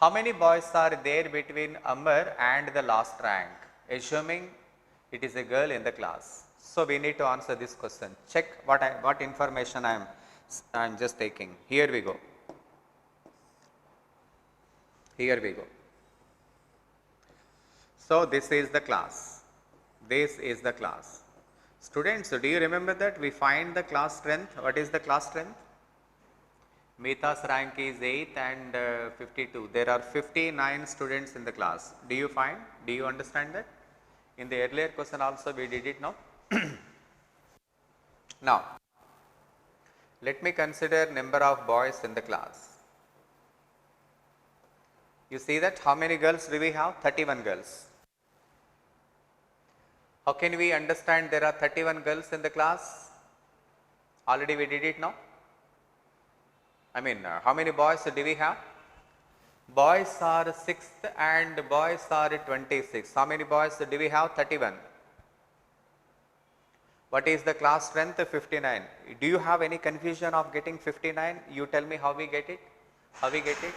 How many boys are there between Amar and the last rank? Assuming it is a girl in the class. So we need to answer this question. Check what information I am just taking. Here we go. Here we go. So this is the class. This is the class. Students, do you remember that we find the class strength? What is the class strength? Meeta's rank is 8 and 52. There are 59 students in the class. Do you find? Do you understand that? In the earlier question also we did it now. Now, let me consider number of boys in the class. You see that how many girls do we have? 31 girls. How can we understand there are 31 girls in the class? Already we did it now. I mean, how many boys do we have? Boys are 6th and boys are 26. How many boys do we have? 31. What is the class strength? 59. Do you have any confusion of getting 59? You tell me how we get it. How we get it?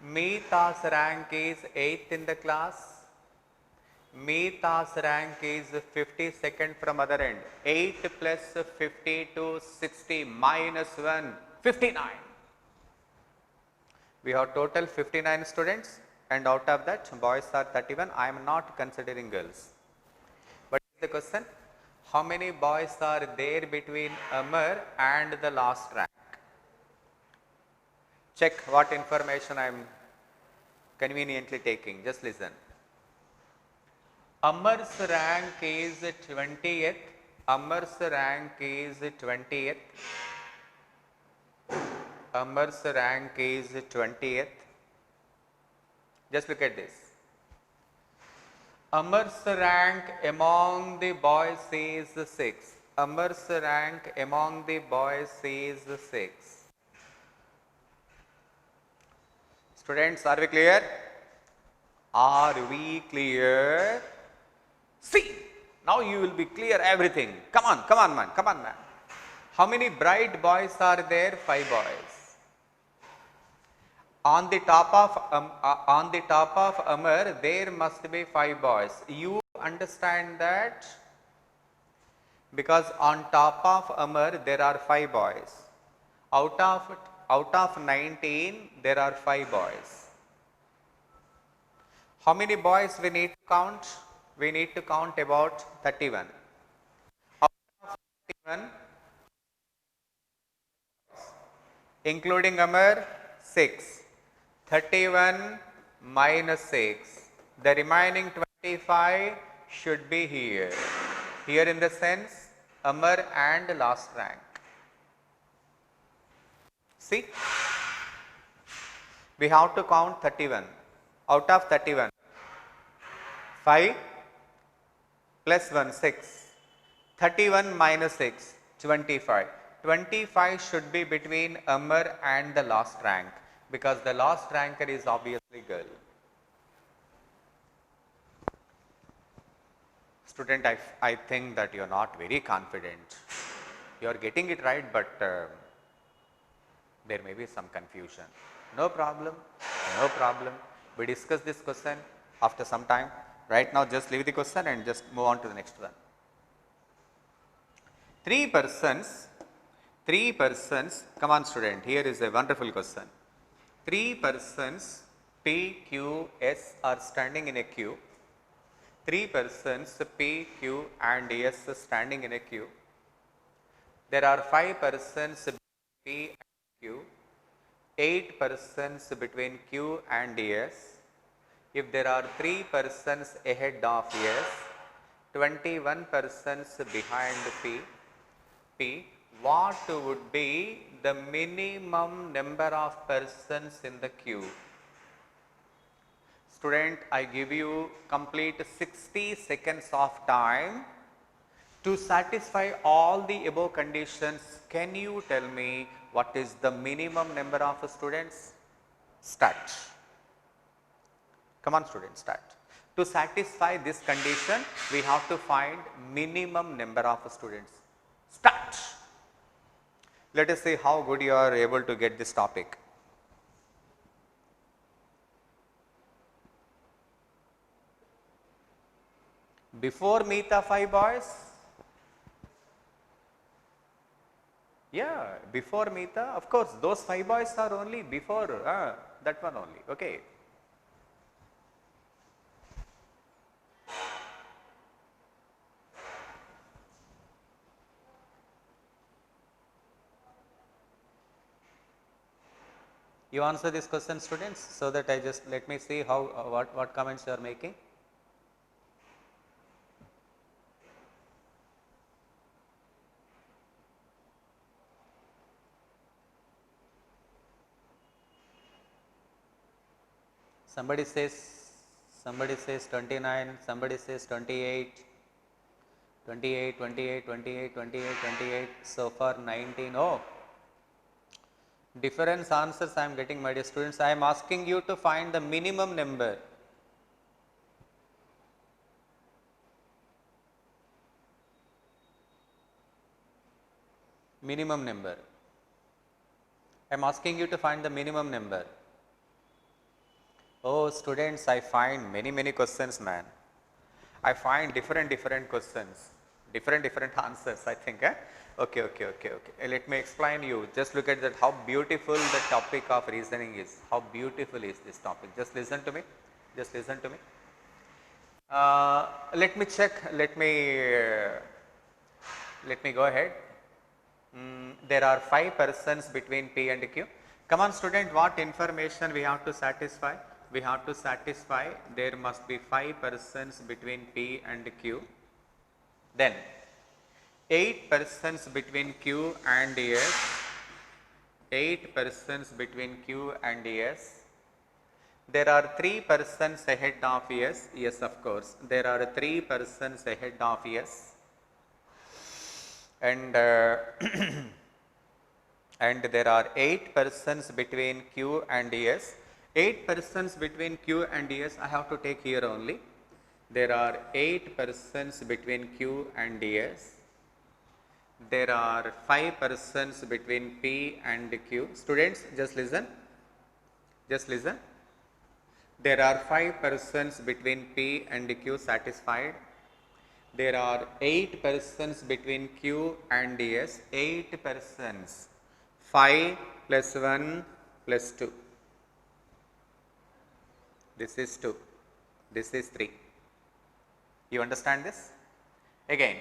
Meeta's rank is 8th in the class. Meeta's rank is 52nd from other end. 8 plus 52, 60 minus 1, 59. We have total 59 students and out of that boys are 31. I am not considering girls. What is the question? How many boys are there between Amar and the last rank? Check what information I am conveniently taking. Just listen. Amar's rank is 20th. Amar's rank is 20th. Amar's rank is 20th. Just look at this. Amar's rank among the boys is 6. Amar's rank among the boys is 6. Students, are we clear? Are we clear? See, now you will be clear everything. Come on man. How many bright boys are there? 5 boys. On the top of Amar, there must be 5 boys. You understand that? Because on top of Amar, there are 5 boys. Out of 19, there are 5 boys. How many boys we need to count? We need to count about 31. Out of 31, including Amar, 6. 31 minus 6. The remaining 25 should be here. Here in the sense, Amar and last rank. See? We have to count 31. Out of 31, 5 plus 1, 6. 31 minus 6, 25. 25 should be between Amar and the last rank, because the last ranker is obviously girl. Student, I think that you are not very confident. You are getting it right, but there may be some confusion. No problem, no problem. We discuss this question after some time. Right now, just leave the question and just move on to the next one. Three persons, come on student, here is a wonderful question. Three persons P, Q, S are standing in a queue. Three persons P, Q and S standing in a queue. There are 5 persons P and Q, 8 persons between Q and S. If there are 3 persons ahead of S, 21 persons behind P, what would be the minimum number of persons in the queue? Student, I give you complete 60 seconds of time to satisfy all the above conditions. Can you tell me what is the minimum number of students? Start. Come on students, start. To satisfy this condition, we have to find minimum number of students. Start. Let us see how good you are able to get this topic. Before Meeta 5 boys? Yeah, before Meeta, of course, those 5 boys are only before that one only, okay. You answer this question students, so that I just let me see how what comments you are making. Somebody says 29, somebody says 28, 28, 28, 28, 28, 28, so far 19. Oh, different answers I am getting, my dear students. I am asking you to find the minimum number. Minimum number. I am asking you to find the minimum number. Oh students, I find many questions, man. I find different questions, different answers, I think. Okay. Let me explain you. Just look at that, how beautiful the topic of reasoning is. How beautiful is this topic. Just listen to me. Just listen to me. Let me check. Let me go ahead. There are 5 persons between P and Q. Come on student, what information we have to satisfy? We have to satisfy there must be 5 persons between P and Q. Then 8 persons between Q and S. 8 persons between Q and S. There are 3 persons ahead of S. Yes, of course. There are 3 persons ahead of S. And and there are 8 persons between Q and S. 8 persons between Q and S I have to take here only. There are 8 persons between Q and S. There are 5 persons between P and Q. Students, just listen. Just listen. There are 5 persons between P and Q satisfied. There are 8 persons between Q and S. 8 persons. 5 plus 1 plus 2. This is 2. This is 3. You understand this? Again,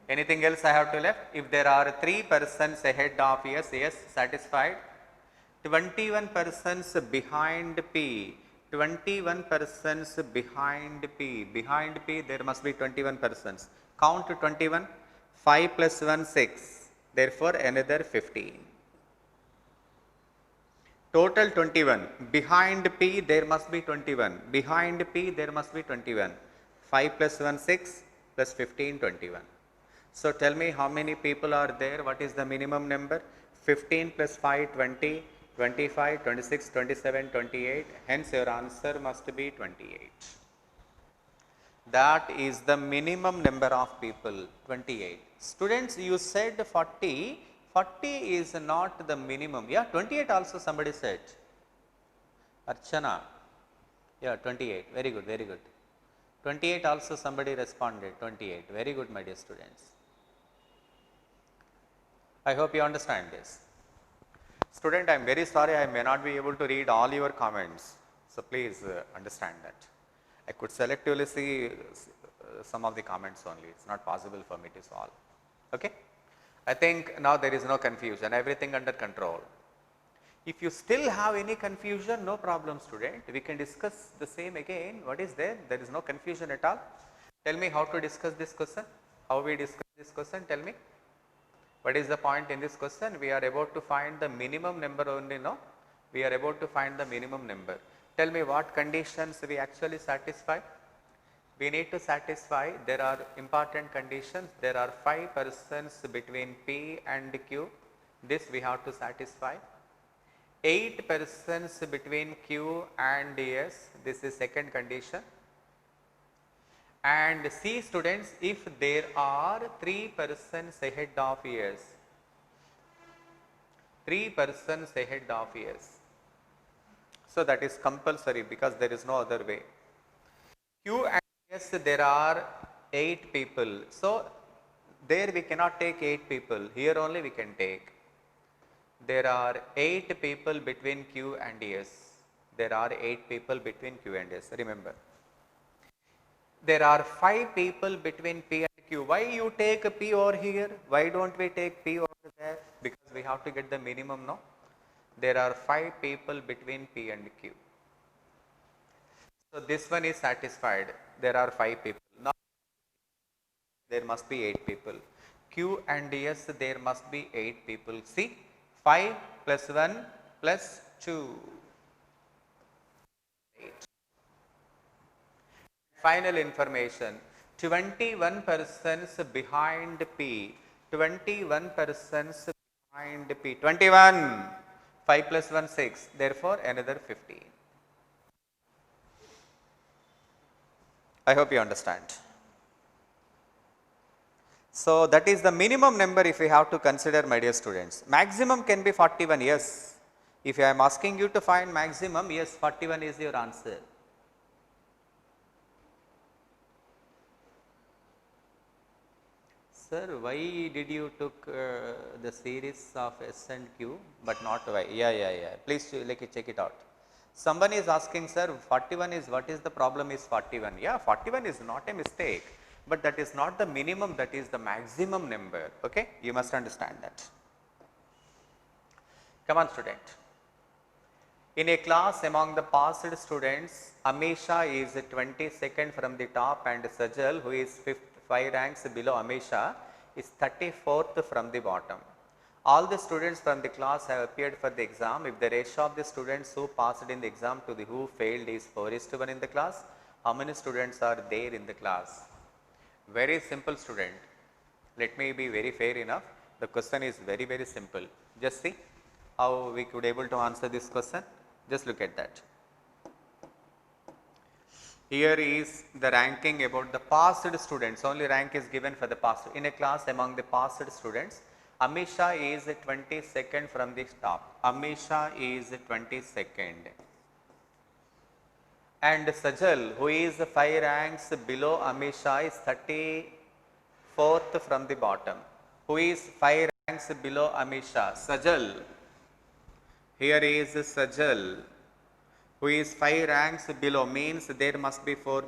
anything else I have to left? If there are 3 persons ahead of S, yes, satisfied. 21 persons behind P. 21 persons behind P. Behind P, there must be 21 persons. Count to 21. 5 plus 1, 6. Therefore, another 15. Total 21. Behind P, there must be 21. Behind P, there must be 21. 5 plus 1, 6 plus 15, 21. So tell me how many people are there, what is the minimum number? 15 plus 5, 20, 25, 26, 27, 28, hence your answer must be 28. That is the minimum number of people, 28. Students, you said 40, 40 is not the minimum. Yeah, 28 also somebody said. Archana, yeah, 28, very good, very good. 28 also somebody responded, 28, very good my dear students. I hope you understand this. Student, I am very sorry I may not be able to read all your comments. So please understand that. I could selectively see some of the comments only. It's not possible for me to solve. Okay? I think now there is no confusion, everything under control. If you still have any confusion, no problem student. We can discuss the same again. What is there? There is no confusion at all. Tell me how to discuss this question. How we discuss this question? Tell me. What is the point in this question? We are about to find the minimum number only, no? We are about to find the minimum number. Tell me what conditions we actually satisfy? We need to satisfy, there are important conditions, there are 5 persons between P and Q, this we have to satisfy. 8 persons between Q and S, this is second condition. And C students, if there are 3 persons ahead of S, 3 persons ahead of S. So that is compulsory because there is no other way. Q and S, there are 8 people. So there we cannot take 8 people, here only we can take. There are 8 people between Q and S. There are 8 people between Q and S, remember. There are 5 people between P and Q. Why you take P over here? Why don't we take P over there? Because we have to get the minimum, no? There are 5 people between P and Q. So this one is satisfied. There are 5 people. Now there must be 8 people. Q and S, there must be 8 people. See, 5 plus 1 plus 2. 8. Final information, 21 persons behind P, 21 persons behind P, 21, 5 plus 1, 6, therefore another 15. I hope you understand. So that is the minimum number if we have to consider, my dear students. Maximum can be 41, yes. If I am asking you to find maximum, yes, 41 is your answer. Sir, why did you took the series of S and Q but not Y? Yeah. Please check it out. Someone is asking, sir, 41 is, what is the problem is 41? Yeah, 41 is not a mistake, but that is not the minimum, that is the maximum number. Okay, you must understand that. Come on student. In a class among the passed students, Amisha is 22nd from the top and Sajal, who is 5 ranks below Amisha, is 34th from the bottom. All the students from the class have appeared for the exam. If the ratio of the students who passed in the exam to the who failed is 4:1 in the class, how many students are there in the class? Very simple student. Let me be very fair enough. The question is very, very simple. Just see how we could able to answer this question. Just look at that. Here is the ranking about the passed students. Only rank is given for the passed. In a class among the passed students, Amisha is 22nd from the top. Amisha is 22nd. And Sajal, who is 5 ranks below Amisha, is 34th from the bottom. Who is 5 ranks below Amisha? Sajal. Here is Sajal, who is 5 ranks below, means there must be 4.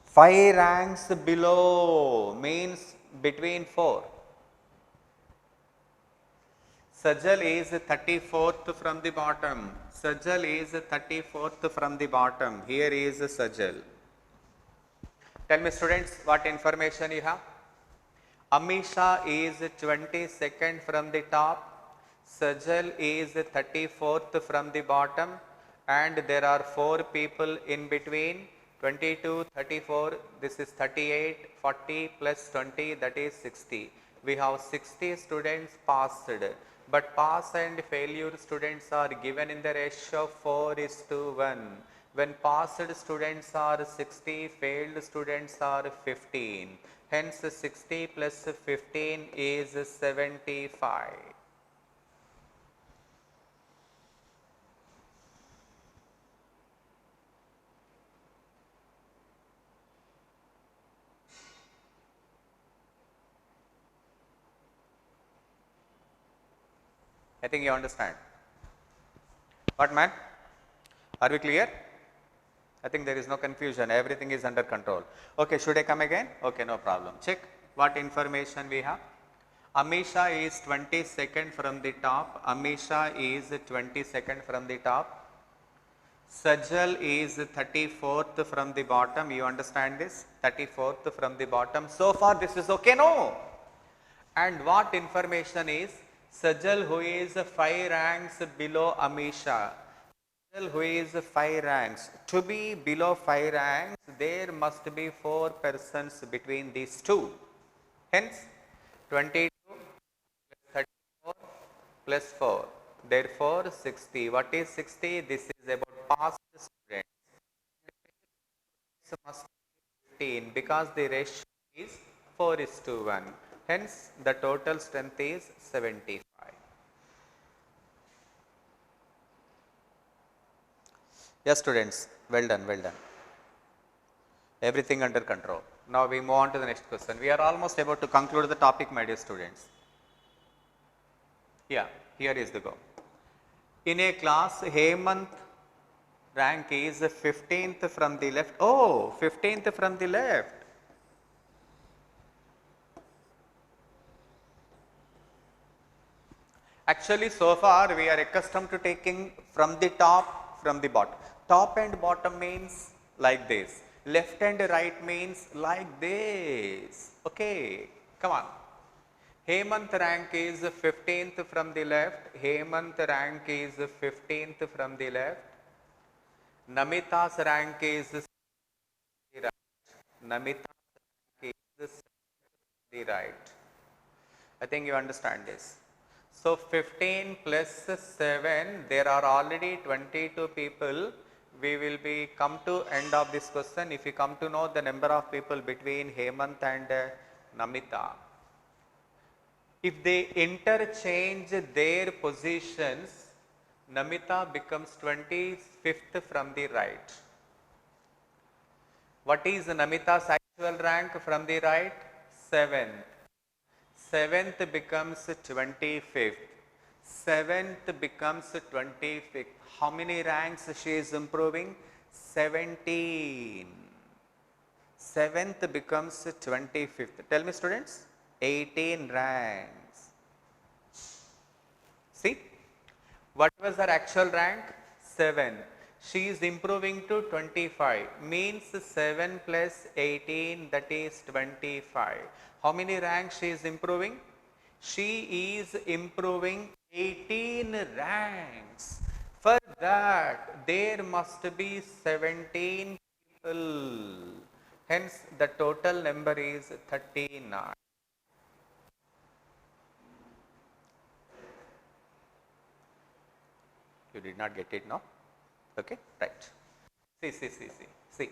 5 ranks below means between 4. Sajal is 34th from the bottom. Sajal is 34th from the bottom. Here is Sajal. Tell me students, what information you have? Amisha is 22nd from the top. Sajal is 34th from the bottom, and there are 4 people in between. 22, 34, this is 38, 40 plus 20, that is 60. We have 60 students passed, but pass and failure students are given in the ratio of 4:1. When passed students are 60, failed students are 15. Hence 60 plus 15 is 75. I think you understand. What, man? Are we clear? I think there is no confusion, everything is under control. Okay, should I come again? Okay, no problem. Check what information we have. Amisha is 22nd from the top. Amisha is 22nd from the top. Sajal is 34th from the bottom. You understand this? 34th from the bottom. So far this is okay, no? And what information is Sajal, who is 5 ranks below Amisha. Sajal, who is 5 ranks. To be below 5 ranks, there must be 4 persons between these two. Hence, 22 plus 34 plus 4. Therefore, 60. What is 60? This is about past students. Must be 15 because the ratio is 4:1. Hence, the total strength is 75. Yes, students, well done, well done. Everything under control. Now we move on to the next question. We are almost about to conclude the topic, my dear students. Yeah, here is the go. In a class, Hemant rank is 15th from the left. Oh, 15th from the left. Actually, so far we are accustomed to taking from the top, from the bottom. Top and bottom means like this. Left and right means like this. Okay, come on. Hemant rank is 15th from the left. Hemant rank is 15th from the left. Namita's rank is the right. Namita's rank is the right. I think you understand this. So 15 plus 7, there are already 22 people. We will be come to end of this question if you come to know the number of people between Hemant and Namita. If they interchange their positions, Namita becomes 25th from the right. What is Namita's actual rank from the right? 7th. 7th becomes 25th. 7th becomes 25th. How many ranks she is improving? 17. 7th becomes 25th. Tell me, students. 18 ranks. See, what was her actual rank? 7. She is improving to 25, means 7 plus 18, that is 25. How many ranks she is improving? She is improving 18 ranks. For that, there must be 17 people. Hence, the total number is 39. You did not get it, no? Okay, right. See.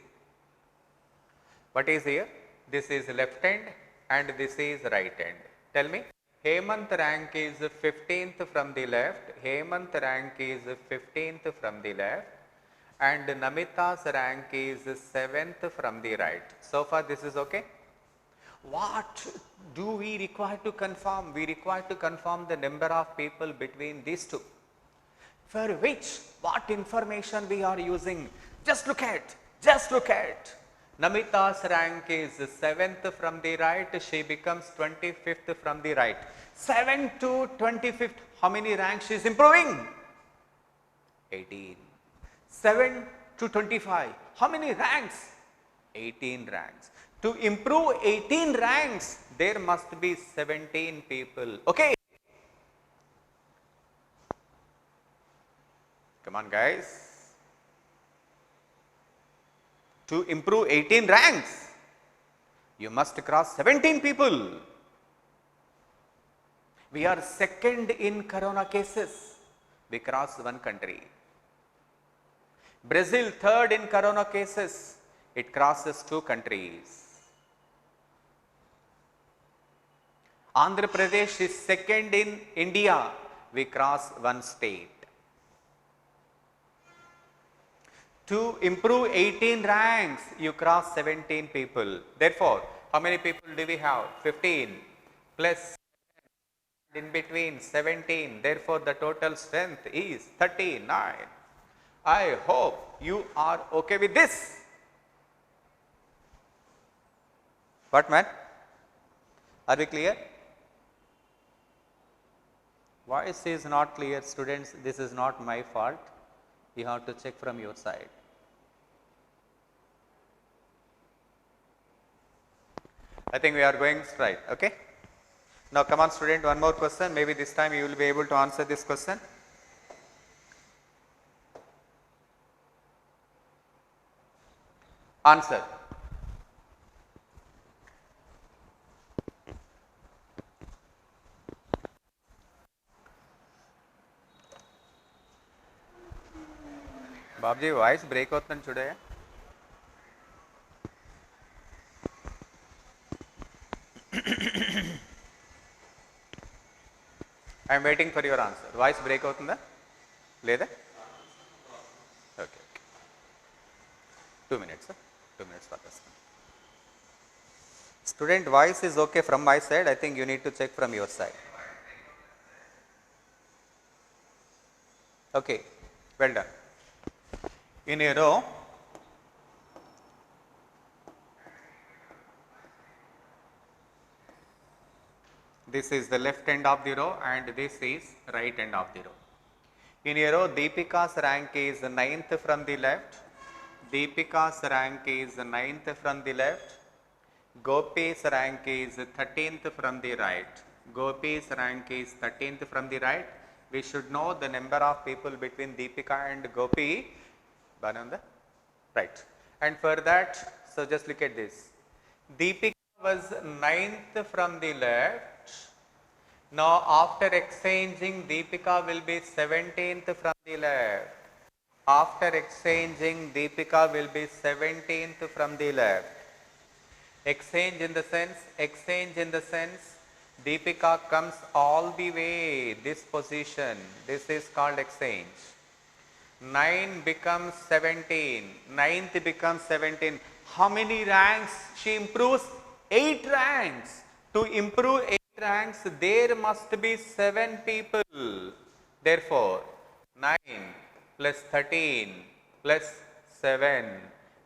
What is here? This is left hand and this is right hand. Tell me, Hemant rank is 15th from the left. Hemant rank is 15th from the left. And Namita's rank is 7th from the right. So far this is okay? What do we require to confirm? We require to confirm the number of people between these two. For which, what information we are using? Just look at. Namita's rank is 7th from the right, she becomes 25th from the right. 7 to 25th, how many ranks she is improving? 18. 7 to 25, how many ranks? 18 ranks. To improve 18 ranks, there must be 17 people. Okay. Come on, guys. To improve 18 ranks, you must cross 17 people. We are second in corona cases. We crossed one country. Brazil third in corona cases. It crosses two countries. Andhra Pradesh is second in India. We cross one state. To improve 18 ranks, you cross 17 people. Therefore, how many people do we have? 15 plus in between 17. Therefore, the total strength is 39. I hope you are okay with this. What, man? Are we clear? Voice is not clear, students. This is not my fault. You have to check from your side. I think we are going straight. Okay. Now, come on, student. One more question. Maybe this time you will be able to answer this question. Answer. Babji, voice break అవుతుందని చూడే. I am waiting for your answer. Voice break అవుతుందా లేదా? Okay. 2 minutes. 2 minutes for this. Student, voice is okay from my side. I think you need to check from your side. Okay. Well done. In a row, this is the left end of the row and this is right end of the row. In a row, Deepika's rank is 9th from the left. Deepika's rank is 9th from the left. Gopi's rank is 13th from the right. Gopi's rank is 13th from the right. We should know the number of people between Deepika and Gopi. Bananda? Right. And for that, so just look at this. Deepika was 9th from the left. Now, after exchanging, Deepika will be 17th from the left. After exchanging, Deepika will be 17th from the left. Exchange in the sense, Deepika comes all the way this position. This is called exchange. 9 becomes 17. 9th becomes 17. How many ranks she improves? 8 ranks. To improve 8 ranks, there must be 7 people. Therefore, 9 plus 13 plus 7.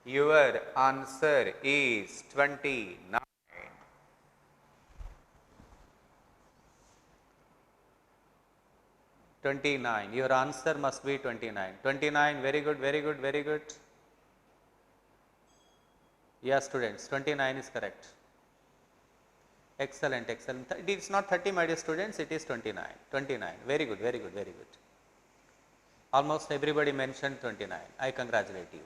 Your answer is 29. 29. Your answer must be 29. 29. Very good, very good, very good. Yes, students, 29 is correct. Excellent, excellent. It is not 30, my dear students, it is 29. 29. Very good, very good, very good. Almost everybody mentioned 29. I congratulate you.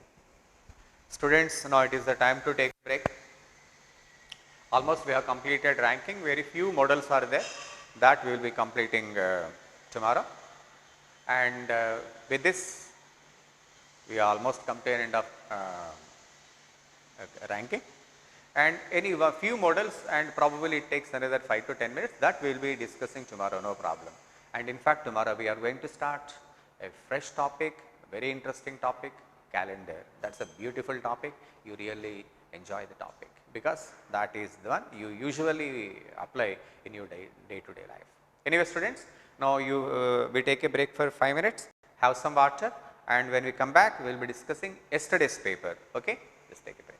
Students, now it is the time to take a break. Almost we have completed ranking. Very few models are there that we will be completing tomorrow. And with this, we almost come to an end of ranking. And any few models, and probably it takes another 5 to 10 minutes, that we will be discussing tomorrow, no problem. And in fact, tomorrow we are going to start a fresh topic, a very interesting topic, calendar. That's a beautiful topic. You really enjoy the topic because that is the one you usually apply in your day-to-day life. Anyway, students, now we take a break for 5 minutes, have some water, and when we come back, we will be discussing yesterday's paper. Okay, just take a break.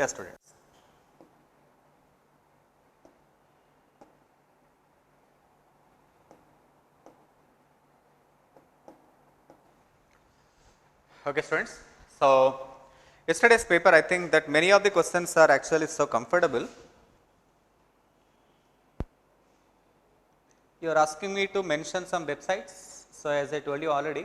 Yes, students. Okay, students. So, yesterday's paper, I think that many of the questions are actually so comfortable. You are asking me to mention some websites. So, as I told you already,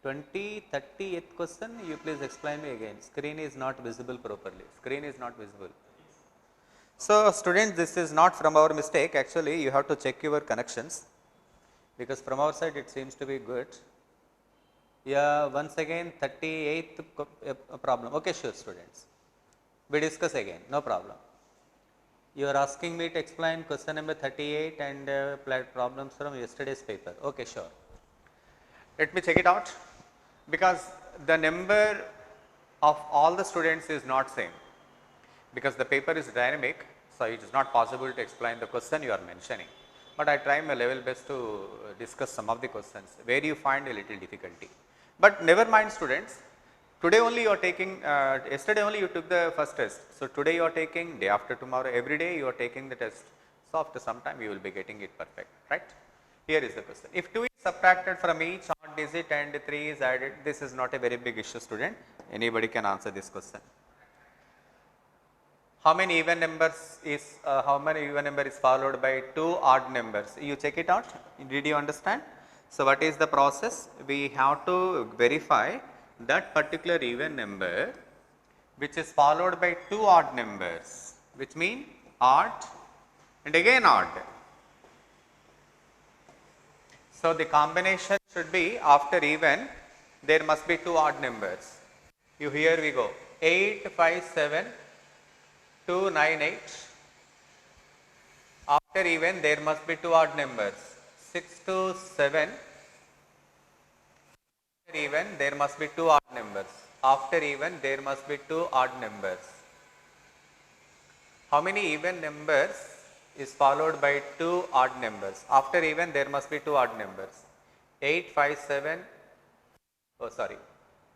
30th question, you please explain me again. Screen is not visible properly. Screen is not visible. So, students, this is not from our mistake. Actually, you have to check your connections, because from our side it seems to be good. Yeah, once again 38th problem. Okay, sure, students. We discuss again, no problem. You are asking me to explain question number 38 and problems from yesterday's paper. Okay, sure. Let me check it out, because the number of all the students is not same, because the paper is dynamic. So, it is not possible to explain the question you are mentioning, but I try my level best to discuss some of the questions where you find a little difficulty. But never mind, students, today only you are taking, yesterday only you took the first test. So, today you are taking, day after tomorrow, every day you are taking the test. So, after some time you will be getting it perfect, right. Here is the question. If 2 is subtracted from each odd digit and 3 is added, this is not a very big issue, student. Anybody can answer this question. How many even numbers is followed by 2 odd numbers? You check it out. Did you understand? So, what is the process? We have to verify that particular even number which is followed by 2 odd numbers, which mean odd and again odd. So, the combination should be after even there must be 2 odd numbers. Here we go, 8, 5, 7, 2, 9, 8. After even there must be 2 odd numbers, 6 to 7. After even there must be 2 odd numbers. After even there must be 2 odd numbers. How many even numbers is followed by 2 odd numbers? After even there must be 2 odd numbers. 8, 5, 7,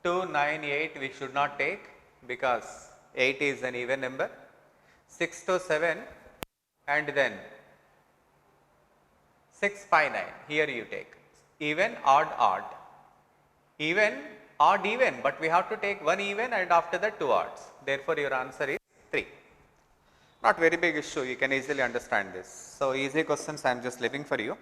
2, 9, 8 we should not take, because 8 is an even number. 6 to 7 and then 6, 5, 9, here you take even, odd, odd, even, odd, even, but we have to take one even and after that 2 odds. Therefore, your answer is 3. Not very big issue, you can easily understand this. So, easy questions I am just leaving for you.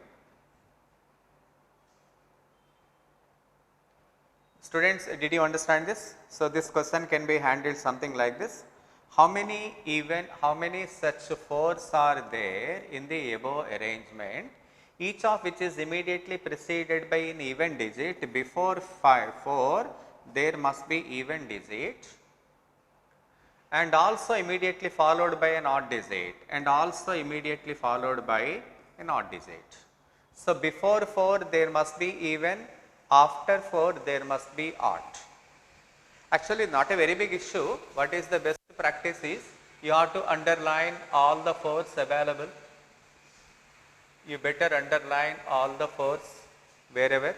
Students, did you understand this? So, this question can be handled something like this. How many such 4s are there in the above arrangement, each of which is immediately preceded by an even digit? Before 4 there must be even digit and also immediately followed by an odd digit and also immediately followed by an odd digit. So, before 4 there must be even, after 4 there must be odd. Actually, not a very big issue. What is the best practice is, you have to underline all the 4s available. You better underline all the 4s wherever.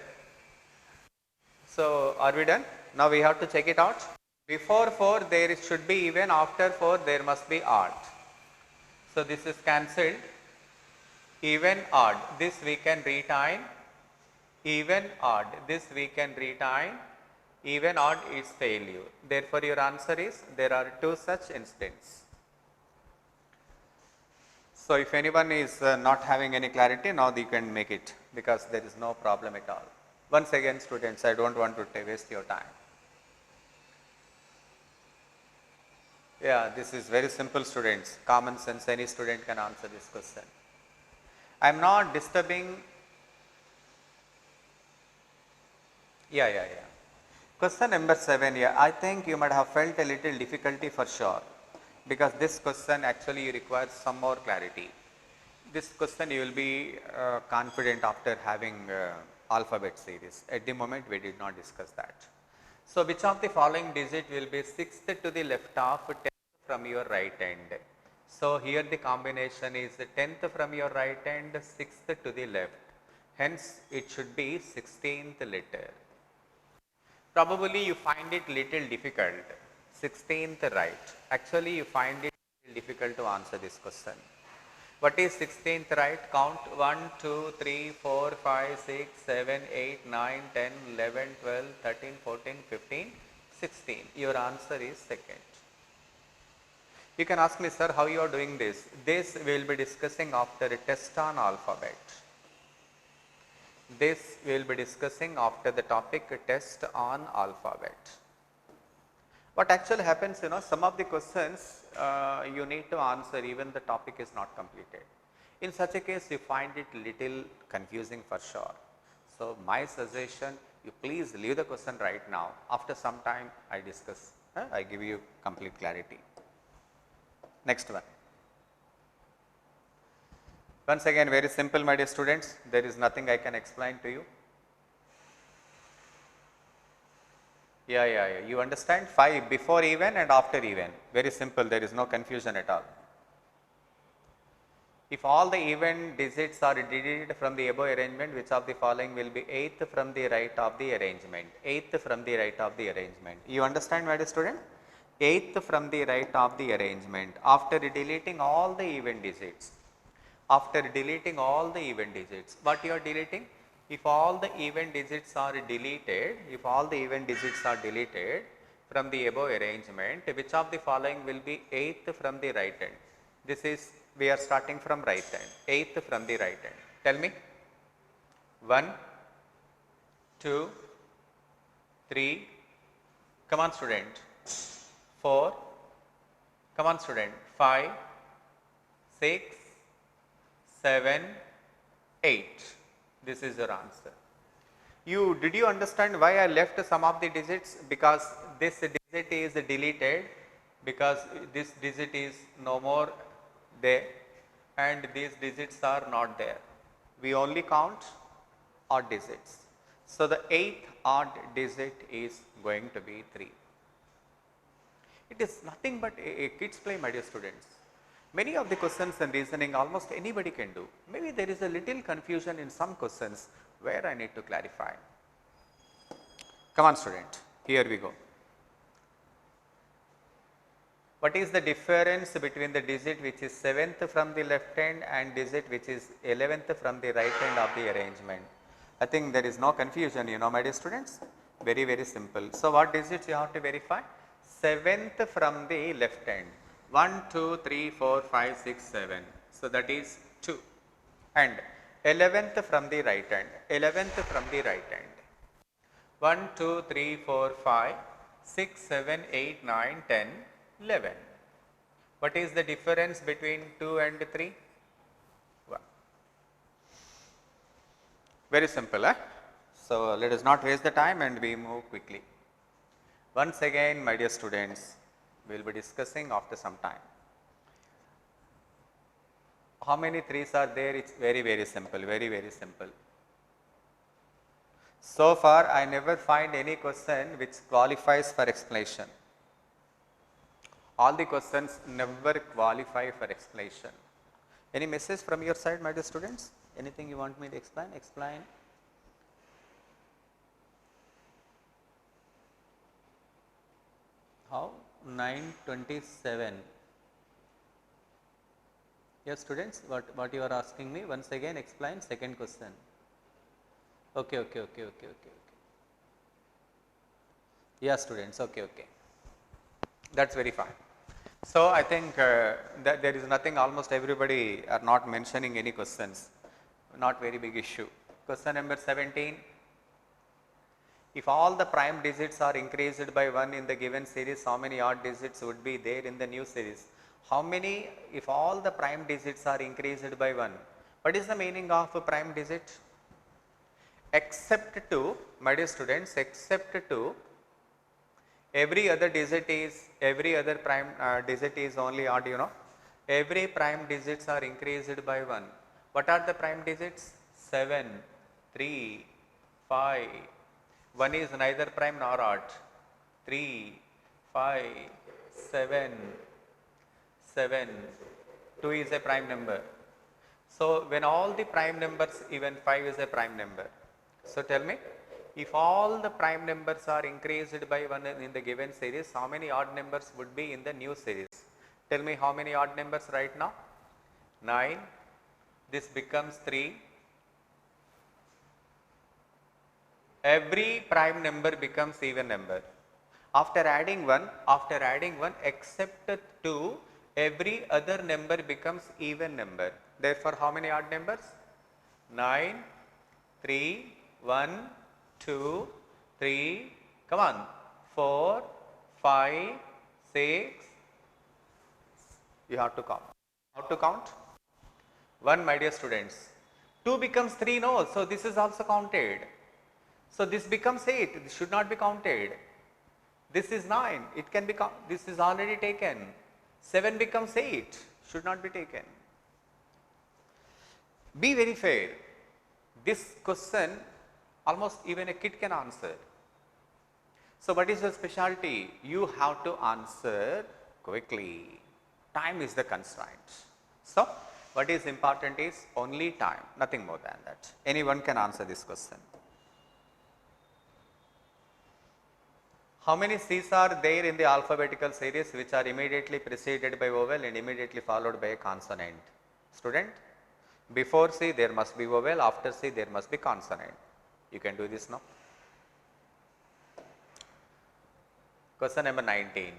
So, are we done? Now, we have to check it out. Before 4 there should be even, after 4 there must be odd. So, this is cancelled. Even, odd, this we can retain. Even, odd, this we can retain. Even, odd is failure. Therefore, your answer is, there are 2 such instances. So, if anyone is not having any clarity, now you can make it, because there is no problem at all. Once again, students, I do not want to waste your time. Yeah, this is very simple, students. Common sense, any student can answer this question. I am not disturbing. Yeah. Question number 7, I think you might have felt a little difficulty for sure, because this question actually requires some more clarity. This question you will be confident after having alphabet series. At the moment we did not discuss that. So, which of the following digit will be 6th to the left of 10th from your right end? So, here the combination is 10th from your right end, 6th to the left. Hence, it should be 16th letter. Probably you find it little difficult. 16th right. Actually, you find it difficult to answer this question. What is 16th right? Count 1, 2, 3, 4, 5, 6, 7, 8, 9, 10, 11, 12, 13, 14, 15, 16. Your answer is second. You can ask me, sir, how you are doing this? This we will be discussing after a test on alphabet. This we will be discussing after the topic test on alphabet. What actually happens, some of the questions you need to answer even the topic is not completed. In such a case, you find it little confusing for sure. So, my suggestion, you please leave the question right now. After some time, I discuss, I give you complete clarity. Next one. Once again, very simple, my dear students. There is nothing I can explain to you. Yeah. You understand? 5 before even and after even. Very simple. There is no confusion at all. If all the even digits are deleted from the above arrangement, which of the following will be 8th from the right of the arrangement? 8th from the right of the arrangement. You understand, my dear student? 8th from the right of the arrangement. After deleting all the even digits. After deleting all the even digits, what you are deleting? If all the even digits are deleted, from the above arrangement, which of the following will be 8th from the right hand? This is, we are starting from right hand, 8th from the right hand. Tell me. 1, 2, 3, come on student, 4, come on student, 5, 6, 7, 8. This is your answer. Did you understand why I left some of the digits? Because this digit is deleted, because this digit is no more there and these digits are not there. We only count odd digits. So, the 8th odd digit is going to be 3. It is nothing but a kid's play, my dear students. Many of the questions and reasoning almost anybody can do. Maybe there is a little confusion in some questions where I need to clarify. Come on student, here we go. What is the difference between the digit which is 7th from the left hand and digit which is 11th from the right hand of the arrangement? I think there is no confusion, my dear students. Very simple. So, what digits you have to verify? 7th from the left hand. 1, 2, 3, 4, 5, 6, 7. So, that is 2. And 11th from the right hand. 11th from the right hand. 1, 2, 3, 4, 5, 6, 7, 8, 9, 10, 11. What is the difference between 2 and 3? 1. Very simple. So, let us not waste the time and we move quickly. Once again, my dear students, we will be discussing after some time. How many 3s are there? It is very simple, very simple. So far, I never find any question which qualifies for explanation. All the questions never qualify for explanation. Any message from your side, my dear students? Anything you want me to explain? Explain. How? 927. Yes, students, what you are asking me? Once again, explain second question. Okay. Yeah, students, okay. That's very fine. So, I think that there is nothing, almost everybody are not mentioning any questions, not very big issue. Question number 17. If all the prime digits are increased by 1 in the given series, how many odd digits would be there in the new series? How many, if all the prime digits are increased by 1? What is the meaning of a prime digit? Except to, my dear students, except to every other prime digit is only odd, Every prime digits are increased by 1. What are the prime digits? 7, 3, 5. 1 is neither prime nor odd. 3, 5, 7, 7. 2 is a prime number. So, when all the prime numbers, even 5 is a prime number. So, tell me, If all the prime numbers are increased by 1 in the given series, how many odd numbers would be in the new series? Tell me how many odd numbers right now? 9, this becomes 3. Every prime number becomes even number. After adding 1, except 2, every other number becomes even number. Therefore, how many odd numbers? 9, 3, 1, 2, 3, come on, 4, 5, 6, you have to count. How to count? 1, my dear students. 2 becomes 3, no, so this is also counted. So this becomes 8, this should not be counted. This is 9, it can be counted, this is already taken. 7 becomes 8, should not be taken. Be very fair. This question almost even a kid can answer. So what is your specialty? You have to answer quickly. Time is the constraint. So what is important is only time, nothing more than that. Anyone can answer this question. How many C's are there in the alphabetical series which are immediately preceded by vowel and immediately followed by a consonant? Student, before C there must be vowel, after C there must be consonant. You can do this now. Question number 19,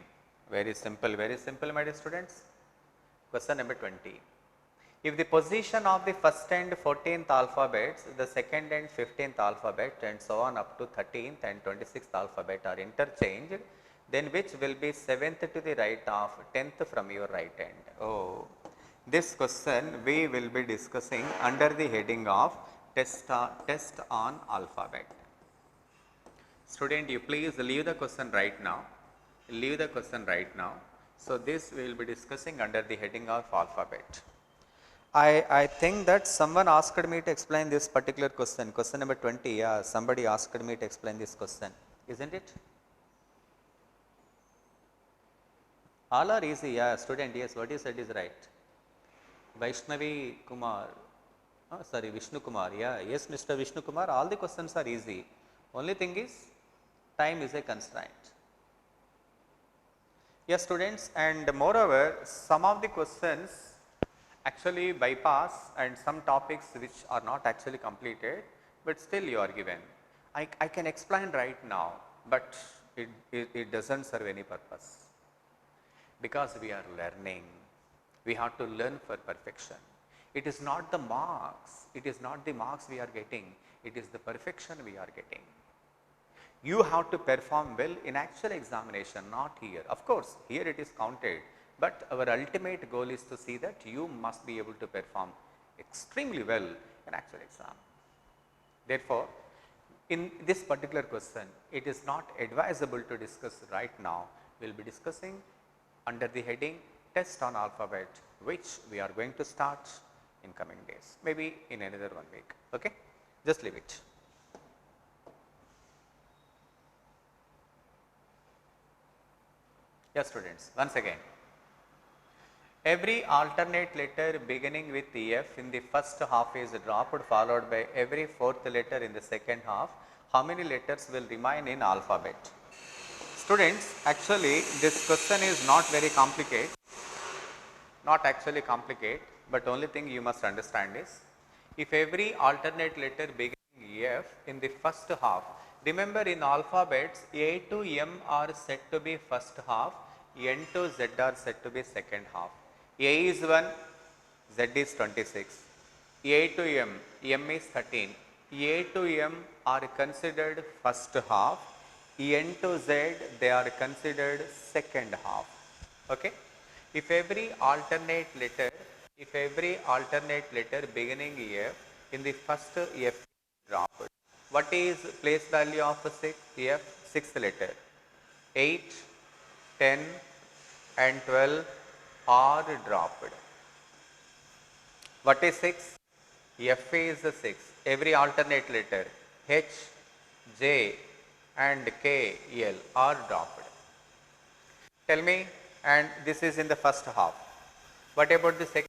very simple my dear students. Question number 20. If the position of the first and 14th alphabets, the second and 15th alphabet and so on up to 13th and 26th alphabet are interchanged, then which will be 7th to the right of 10th from your right hand? Oh, this question we will be discussing under the heading of test on alphabet. Student, you please leave the question right now. So this we will be discussing under the heading of alphabet. I think that someone asked me to explain this particular question, question number 20. Yeah, somebody asked me to explain this question, isn't it? All are easy, yeah, student, yes, what you said is right. Vaishnavi Kumar, Vishnu Kumar, yeah, yes, Mr. Vishnu Kumar, all the questions are easy. Only thing is, time is a constraint. Yes, students, and moreover, some of the questions actually bypass and some topics which are not actually completed, but still you are given. I can explain right now, but it does not serve any purpose, because we are learning. We have to learn for perfection. It is not the marks, we are getting, it is the perfection we are getting. You have to perform well in actual examination, not here. Of course, here it is counted, but our ultimate goal is to see that you must be able to perform extremely well in actual exam. Therefore, in this particular question, it is not advisable to discuss right now. We will be discussing under the heading test on alphabet, which we are going to start in coming days, maybe in another 1 week. Okay? Just leave it. Yes, students, once again. Every alternate letter beginning with F in the first half is dropped, followed by every fourth letter in the second half. How many letters will remain in alphabet? Students, actually this question is not very complicated, but only thing you must understand is, if every alternate letter beginning F in the first half, remember in alphabets A to M are said to be first half, N to Z are said to be second half. A is 1, Z is 26, A to M is 13. A to M are considered first half, N to Z they are considered second half. Okay? If every alternate letter beginning F in the first F dropped, what is place value of F? Sixth letter. 8, 10 and 12 are dropped. What is 6? F is 6. Every alternate letter H, J and K, L are dropped. Tell me, and this is in the first half. What about the second?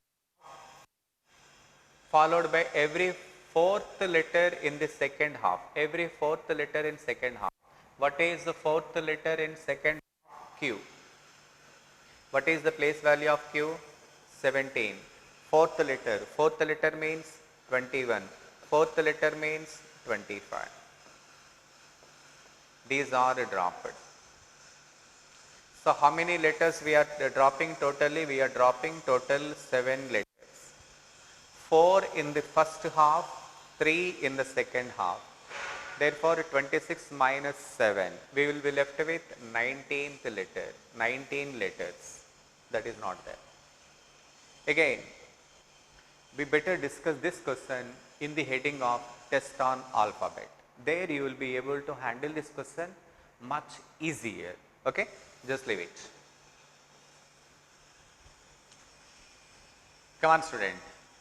Followed by every fourth letter in the second half. Every fourth letter in second half. What is the fourth letter in second half? Q. What is the place value of Q? 17. Fourth letter means 21. Fourth letter means 25. These are dropped. So how many letters we are dropping totally? We are dropping total 7 letters. 4 in the first half, 3 in the second half. Therefore 26 minus 7, we will be left with 19th letter, 19 letters. That is not there. Again, we better discuss this question in the heading of test on alphabet. There you will be able to handle this question much easier. Okay, just leave it. Come on student,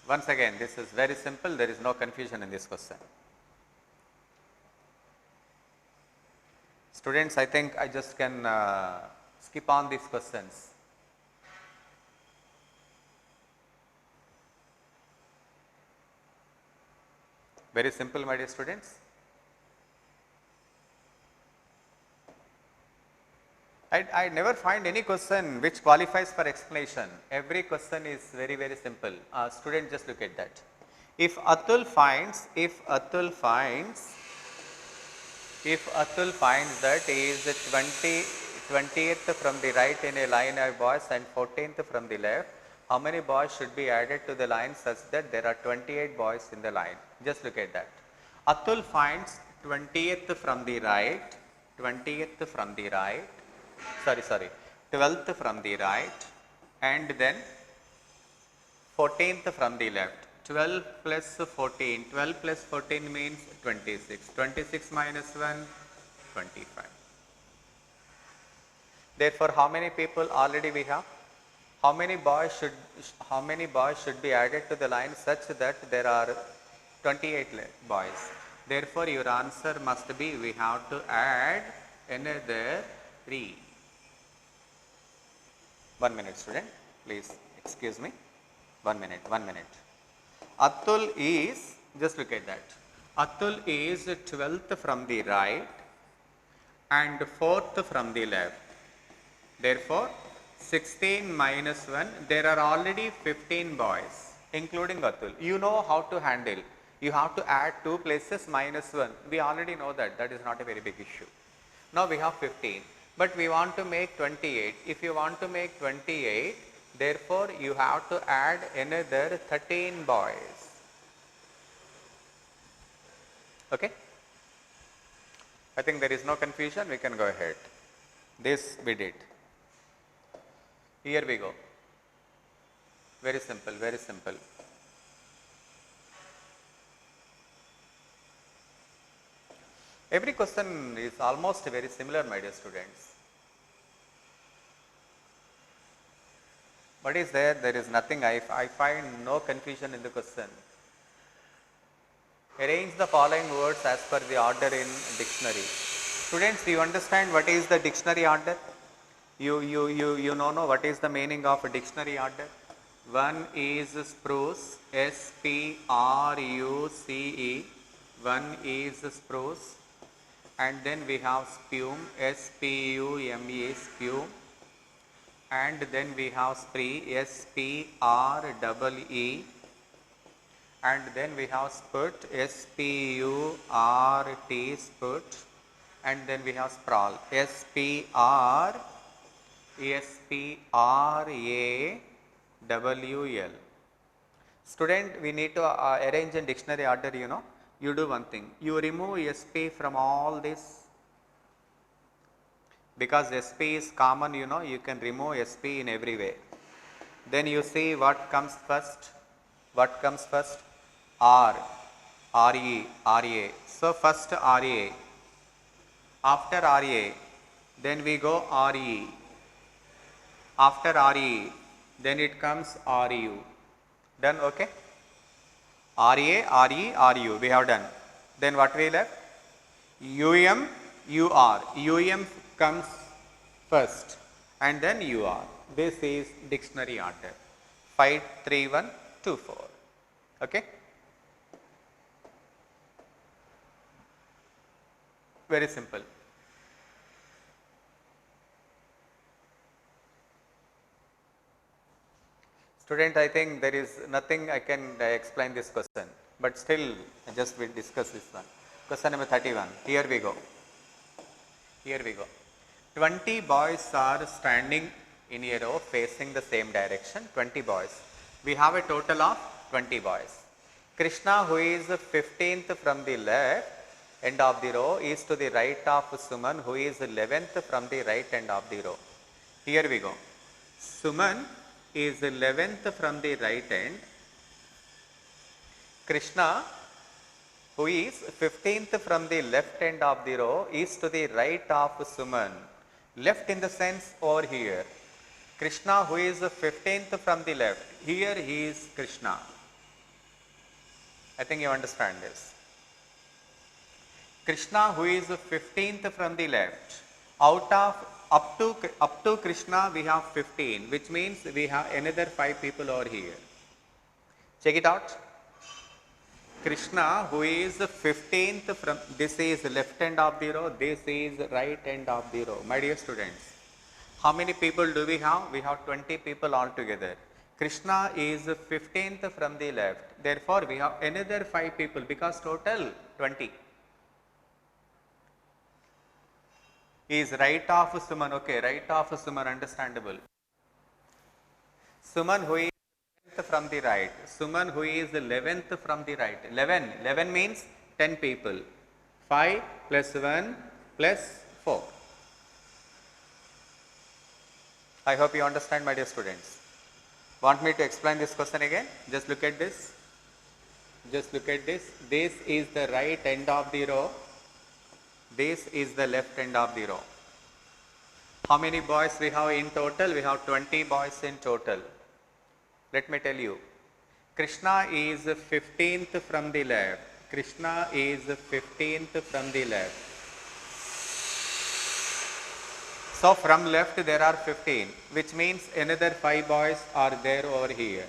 once again this is very simple, there is no confusion in this question. Students, I think I just can skip on these questions. Very simple, my dear students. I never find any question which qualifies for explanation. Every question is very, very simple. Student, just look at that. If Atul finds that he is 20th from the right in a line of boys and 14th from the left, how many boys should be added to the line such that there are 28 boys in the line? Just look at that. Atul finds 20th from the right, 12th from the right and then 14th from the left. 12 plus 14, 12 plus 14 means 26, 26 minus 1, 25. Therefore, how many people already we have? How many boys should be added to the line such that there are 28 boys? Therefore, your answer must be, we have to add another 3. 1 minute student, please excuse me. 1 minute. Atul is, just look at that. Atul is 12th from the right and 4th from the left. Therefore, 16 minus 1, there are already 15 boys, including Atul. You know how to handle. You have to add 2 places minus 1. We already know that. That is not a very big issue. Now we have 15. But we want to make 28. If you want to make 28, therefore you have to add another 13 boys. Okay? I think there is no confusion. We can go ahead. This we did. Here we go. Very simple, very simple. Every question is almost very similar, my dear students. What is there? There is nothing. I find no confusion in the question. Arrange the following words as per the order in dictionary. Students, do you understand what is the dictionary order? You know what is the meaning of a dictionary order? One is spruce, S-P-R-U-C-E. One is spruce. And then we have spume, S-P-U-M-E, spume. And then we have spree, S-P-R-E-E. And then we have spurt, S-P-U-R-T, spurt. And then we have sprawl, S-P-R-A-W-L. Student, we need to arrange in dictionary order, you know. You do one thing, you remove SP from all this, because SP is common, you know, you can remove SP in every way. Then you see what comes first. What comes first? R, R-E, R-A. So first R-A. After R-A, then we go R-E. After R-E, then it comes R-U. Done, okay? R-A, R-E, R-U, we have done. Then what we left? U-M, U-R. U-M comes first and then U-R. This is dictionary order. 5, 3, 1, 2, 4. Okay? Very simple. Student, I think there is nothing I can explain this question, but still just we discuss this one. Question number 31. Here we go. Here we go. 20 boys are standing in a row facing the same direction. 20 boys. We have a total of 20 boys. Krishna, who is 15th from the left end of the row, is to the right of Suman, who is 11th from the right end of the row. Here we go. Suman is 11th from the right end. Krishna, who is 15th from the left end of the row, is to the right of Suman. Left in the sense over here. Krishna, who is 15th from the left. Here he is Krishna. I think you understand this. Krishna, who is 15th from the left. Out of up to Krishna we have 15, which means we have another 5 people over here. Check it out. Krishna, who is 15th from, this is left end of the row, this is right end of the row. My dear students, how many people do we have? We have 20 people altogether. Krishna is 15th from the left. Therefore, we have another 5 people because total 20. Is right of Suman. Okay, right of Suman, understandable. Suman, who is 11th from the right. Suman, who is 11th from the right. 11 means 10 people. 5 plus 1 plus 4. I hope you understand, my dear students. Want me to explain this question again? Just look at this. Just look at this. This is the right end of the row. This is the left end of the row. How many boys we have in total? We have 20 boys in total. Let me tell you. Krishna is 15th from the left. Krishna is 15th from the left. So from left there are 15, which means another 5 boys are there over here.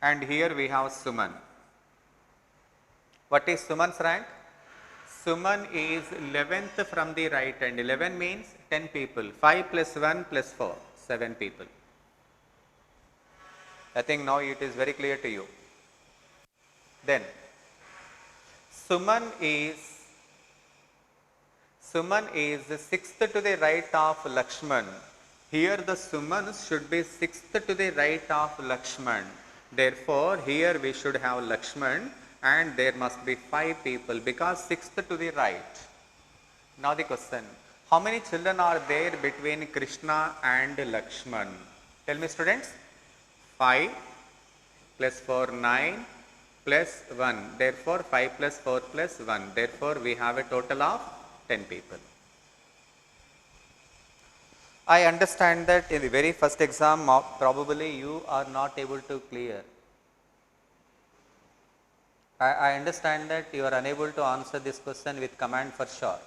And here we have Suman. What is Suman's rank? Suman is 11th from the right end. 11 means 10 people. 5 plus 1 plus 4, 7 people. I think now it is very clear to you. Then, Suman is 6th to the right of Lakshman. Here the Sumans should be 6th to the right of Lakshman. Therefore, here we should have Lakshman. And there must be 5 people because 6th to the right. Now the question, how many children are there between Krishna and Lakshman? Tell me, students. 5 plus 4, 9 plus 1. Therefore, 5 plus 4 plus 1. Therefore, we have a total of 10 people. I understand that in the very first exam, probably you are not able to clear. I understand that you are unable to answer this question with command for sure.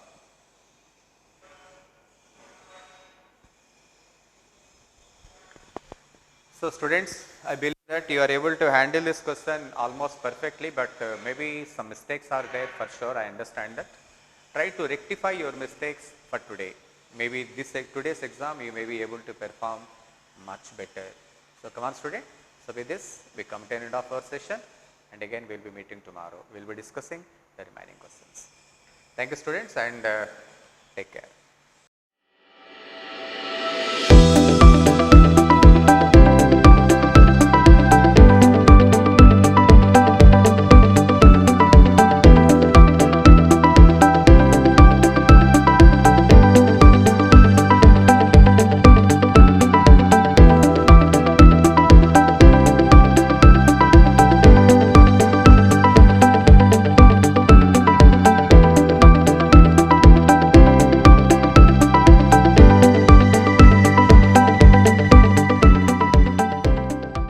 So students, I believe that you are able to handle this question almost perfectly, but maybe some mistakes are there for sure. I understand that. Try to rectify your mistakes for today. Maybe today's exam you may be able to perform much better. So come on, student. So with this, we come to the end of our session. And again, we will be meeting tomorrow. We will be discussing the remaining questions. Thank you, students, and take care.